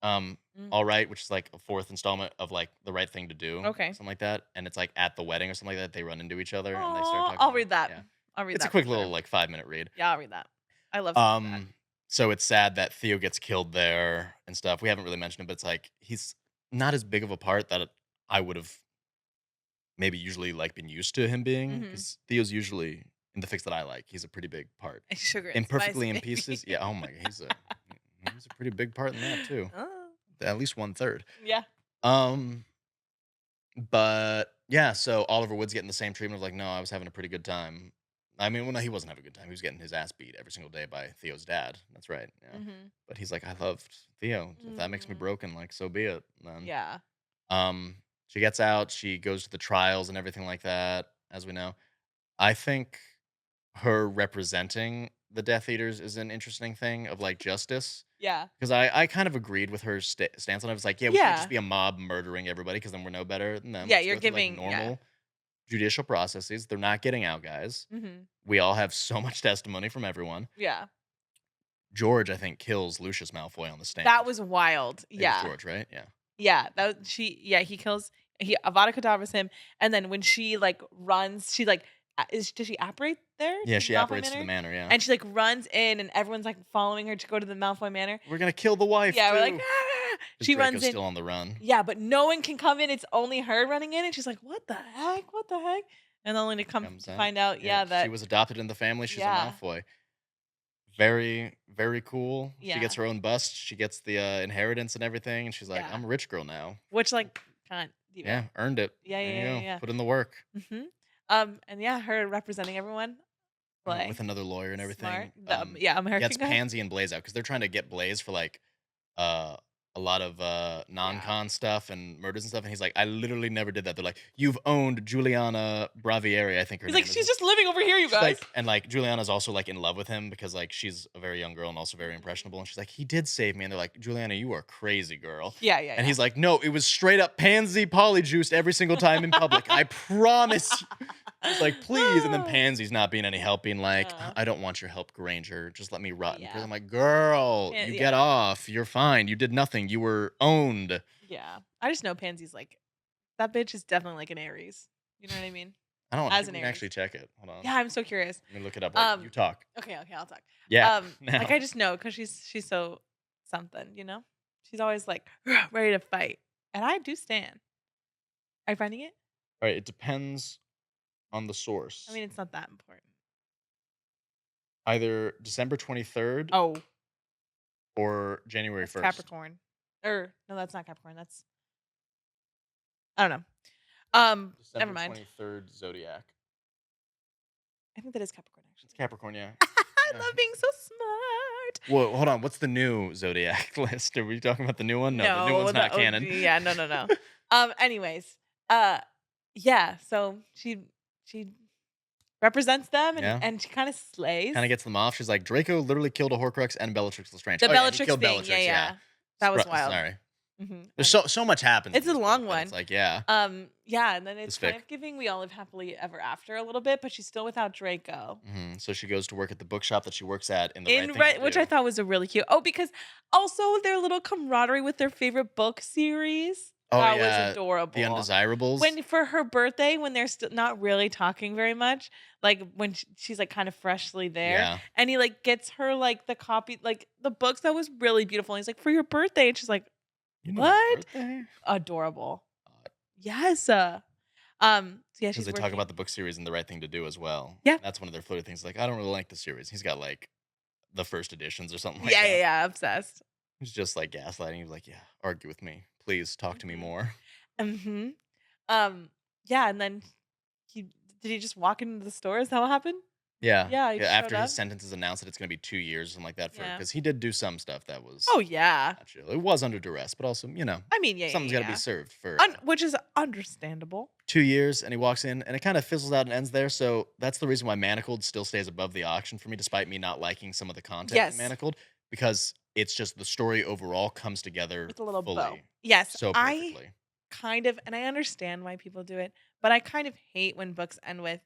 Um, Mm, All Right, which is like a fourth installment of like The Right Thing to Do, okay. something like that. And it's like at the wedding or something like that, they run into each other and they start Oh, talking I'll about read that. yeah. I'll read It's a that for quick little sure. like 5-minute read. Yeah, I'll read that. I love stuff like that. So it's sad that Theo gets killed there and stuff. We haven't really mentioned it, but it's like he's not as big of a part that I would have maybe usually like been used to him being, Mhm. because Theo's usually in the fix that I like. He's a pretty big part. Sugar and spice, Imperfectly in baby. pieces, yeah. Oh my, he's a pretty big part in that too. Oh, At least 1/3. yeah. Um, but yeah, so Oliver Wood's getting the same treatment of like, no, I was having a pretty good time. I mean, well, no, he wasn't having a good time. He was getting his ass beat every single day by Theo's dad. That's right. Yeah. Mhm. But he's like, I loved Theo. If that makes me Mhm. broken, like, so be it. Then, Yeah. she gets out. She goes to the trials and everything like that. As we know, I think her representing the Death Eaters is an interesting thing of like justice. Yeah. Because I kind of agreed with her stance on it. I was like, yeah, we can't just Yeah. be a mob murdering everybody because then we're no better than them. Yeah, Let's you're go through like giving yeah. normal judicial processes. They're not getting out, guys. Mhm. We all have so much testimony from everyone. Yeah. George, I think, kills Lucius Malfoy on the stand. That was wild. It was Yeah. George, right? Yeah. Yeah, that was he kills Avada Kedavra's him, and then when she, like, runs, she, like, does she apparate there? Yeah, To she the Malfoy apparates to the Manor? manor, yeah. And she, like, runs in, and everyone's, like, following her to go to the Malfoy Manor. We're gonna kill the wife, Yeah, too. we're like, "Ah!" 'Cause She Draco's runs in still on the run. yeah, but no one can come in, it's only her running in, and she's like, "What the heck? What the heck?" And only to come Comes to out. find out, Yeah, yeah, she that was adopted in the family. She's a yeah, Malfoy. Very, very cool. She yeah, gets her own bust. She gets the inheritance and everything. And she's like, yeah. I'm a rich girl now. Which, like, kinda Yeah, earned it. Yeah, There yeah, you yeah, go. yeah, Put in the work. yeah. Mhm. And yeah, her representing everyone, With like, another lawyer and smart. everything. Yeah, American Gets guy. Pansy and Blaze out because they're trying to get Blaze for like uh a lot of Yeah. non-con stuff and murders and stuff. And he's like, I literally never did that. They're like, you've owned Juliana Bravieri, I think her He's name like, is. "She's just living over here, you She's guys." like, and like Juliana's also like in love with him because like she's a very young girl and also very impressionable. And she's like, he did save me. And they're like, Juliana, you are crazy, girl. Yeah, yeah, And yeah. he's like, no, it was straight up Pansy polyjuiced every single time in public. I promise you. He's like, please. And then Pansy's not being any help, being like, Uh, I don't want your help, Granger. Just let me rot in prison. yeah. I'm like, girl, you get Yeah. off. You're fine. You did nothing. You were owned. Yeah. I just know Pansy's like that bitch is definitely like an Aries. You know what I mean? I don't know. as Maybe an we can Aries. actually check it. Hold on. Yeah, I'm so curious. Let me look it up. Like, you Um, talk. okay, I'll talk. Yeah. Now. Like I just know because she's so something, She's always like ready to fight, and I do stand. Are you finding it? All right. It depends on the source. I mean, it's not that important. Either December 23rd Oh, or January that's 1st. Capricorn. Or no, that's not Capricorn. That's I don't know. Never December mind. 23rd zodiac. I think that is Capricorn It's actually. Capricorn, yeah. I Yeah. love being so smart. Whoa, hold on. What's the new zodiac list? Are we talking about the new one? No, the new one's the not OG. canon. Yeah, no. Anyways, yeah. So she represents them Yeah. and she kind of slays. Kind of gets them off. She's like, Draco literally killed a Horcrux and Bellatrix Lestrange. The Oh, yeah, he Bellatrix killed thing. Bellatrix, Yeah. That was wild. Sorry. Mhm. There's so much happens. It's in a this long book that one. It's like, yeah. Yeah, and then it's It's kind fic. of giving we all live happily ever after a little bit, but she's still without Draco. So she goes to work at the bookshop that she works at in the right thing to Which do. I thought was a really cute. Oh, because also their little camaraderie with their favorite book series. Oh, That yeah, was adorable. The Undesirables. When for her birthday, when they're still not really talking very much, like when she's like kind of freshly there, Yeah. and he like gets her like the copy, like the books, that was really beautiful. And he's like, for your birthday, and she's like, You know my what? birthday? Adorable. Yes. Yeah, Because she's they talk working. about the book series and the right thing to do as well. Yeah. That's one of their flirty things. Like, I don't really like the series. He's got like the first editions or something like Yeah, that. yeah, obsessed. He's just like gaslighting. He's like, yeah, argue with me. Please talk to me Mhm. more. Mm-hmm. Yeah, and then did he just walk into the store? Is that what happened? Yeah. Yeah, he just After showed his up. sentence is announced that it's going to be 2 years, something like that. Yeah. Because he did do some stuff that was Oh yeah. not chill. It was under duress, but also, I mean, yeah, something's yeah, got to yeah. be served for Which is understandable. 2 years. And he walks in and it kind of fizzles out and ends there. So that's the reason why Manacled still stays above the auction for me, despite me not liking some of the content Yes. in Manacled, because it's just the story overall comes together With a little fully. bow. Yes, So I perfectly. kind of, and I understand why people do it, but I kind of hate when books end with,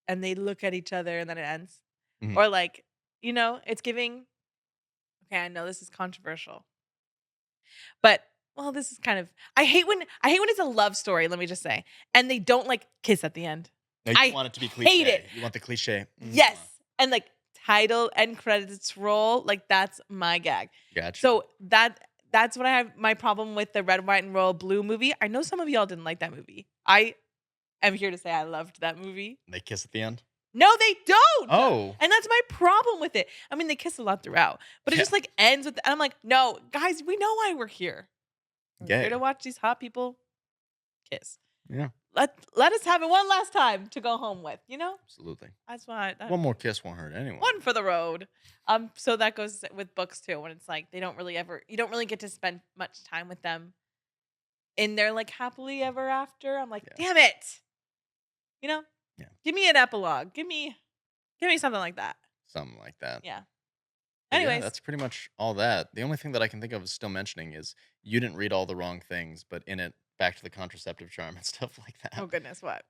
and they look at each other and then it ends. Mhm. Or like, it's giving, okay, I know this is controversial, but well, this is kind of, I hate when it's a love story, let me just say, and they don't like kiss at the end. No, you I want it to be cliche. hate it. You want the cliche. Yes. And like title and credits roll, like that's my gag. Gotcha. So that's what I have my problem with the Red, White, and Royal Blue movie. I know some of y'all didn't like that movie. I am here to say I loved that movie. They kiss at the end? No, they don't. Oh. And that's my problem with it. I mean, they kiss a lot throughout, but it Yeah. just like ends with, and I'm like, no, guys, we know why we're here. We're Gay. here to watch these hot people kiss. Yeah. Let us have it one last time to go home with, Absolutely. That's why. One more kiss won't hurt anyone. One for the road. So that goes with books too, when it's like you don't really get to spend much time with them in their like happily ever after. I'm like, Yeah. damn it. Yeah. Give me an epilogue. Give me something like that. Something like that. Yeah. But yeah, Anyways. that's pretty much all that. The only thing that I can think of is still mentioning is you didn't read all the wrong things, but in it, back to the contraceptive charm and stuff like that. Oh goodness, what?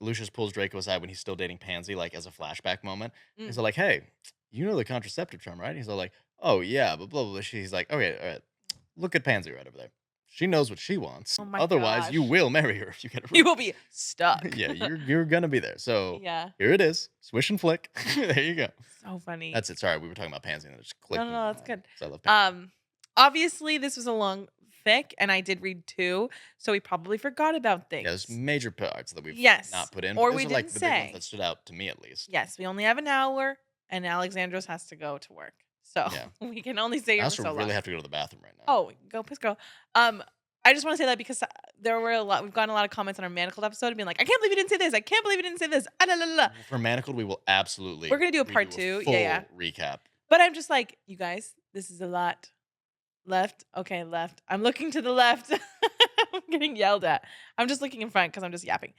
Lucius pulls Draco aside when he's still dating Pansy, like as a flashback moment. Mm. He's all like, "Hey, you know the contraceptive charm, right?" He's all like, "Oh yeah," but blah blah blah. He's like, "Okay, all right. Look at Pansy right over there. She knows what she wants. Oh my Otherwise, you gosh. will marry her if you get her." You will be stuck. Yeah, you're gonna be there. So Yeah. here it is. Swish and flick. There you go. So funny. That's it. Sorry, we were talking about Pansy and I just clicked. No, that's good. 'Cause I love Pansy. Obviously this was a long fic, and I did read 2, so we probably forgot about things. Yeah, there's major parts that we've Yes. not put in. Or but we those are like didn't the big ones say. that stood out to me at least. Yes, we only have an hour, and Alexandros has to go to work. So Yeah. we can only stay I here for also so really long. have to go to the bathroom right now. Oh, go piss girl. I just want to say that because we've gotten a lot of comments on our Manacled episode being like, I can't believe you didn't say this. I can't believe you didn't say this. Ah, la, la, la. For Manacled, we will absolutely. We're gonna do a part redo 2. full Yeah. recap. But I'm just like, you guys, this is a lot. Left. Okay, left. I'm looking to the left. I'm getting yelled at. I'm just looking in front because I'm just yapping.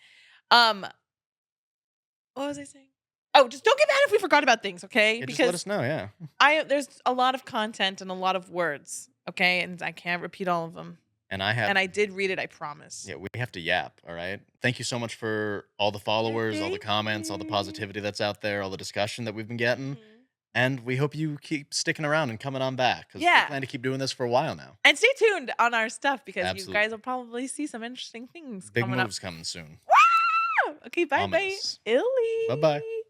What was I saying? Oh, just don't get mad if we forgot about things, okay? Yeah, just let us know. Yeah. There's a lot of content and a lot of words, okay? And I can't repeat all of them. And I have. And I did read it, I promise. Yeah, we have to yap. All right. Thank you so much for all the followers, all the Thank comments, all the positivity that's out there, all the discussion that we've been getting. Mhm. And we hope you keep sticking around and coming on back because Yeah. we plan to keep doing this for a while now. And stay tuned on our stuff because you Absolutely. guys will probably see some interesting things Big coming up. moves coming soon. Okay, bye bye. Ominous. Bye bye. Illy.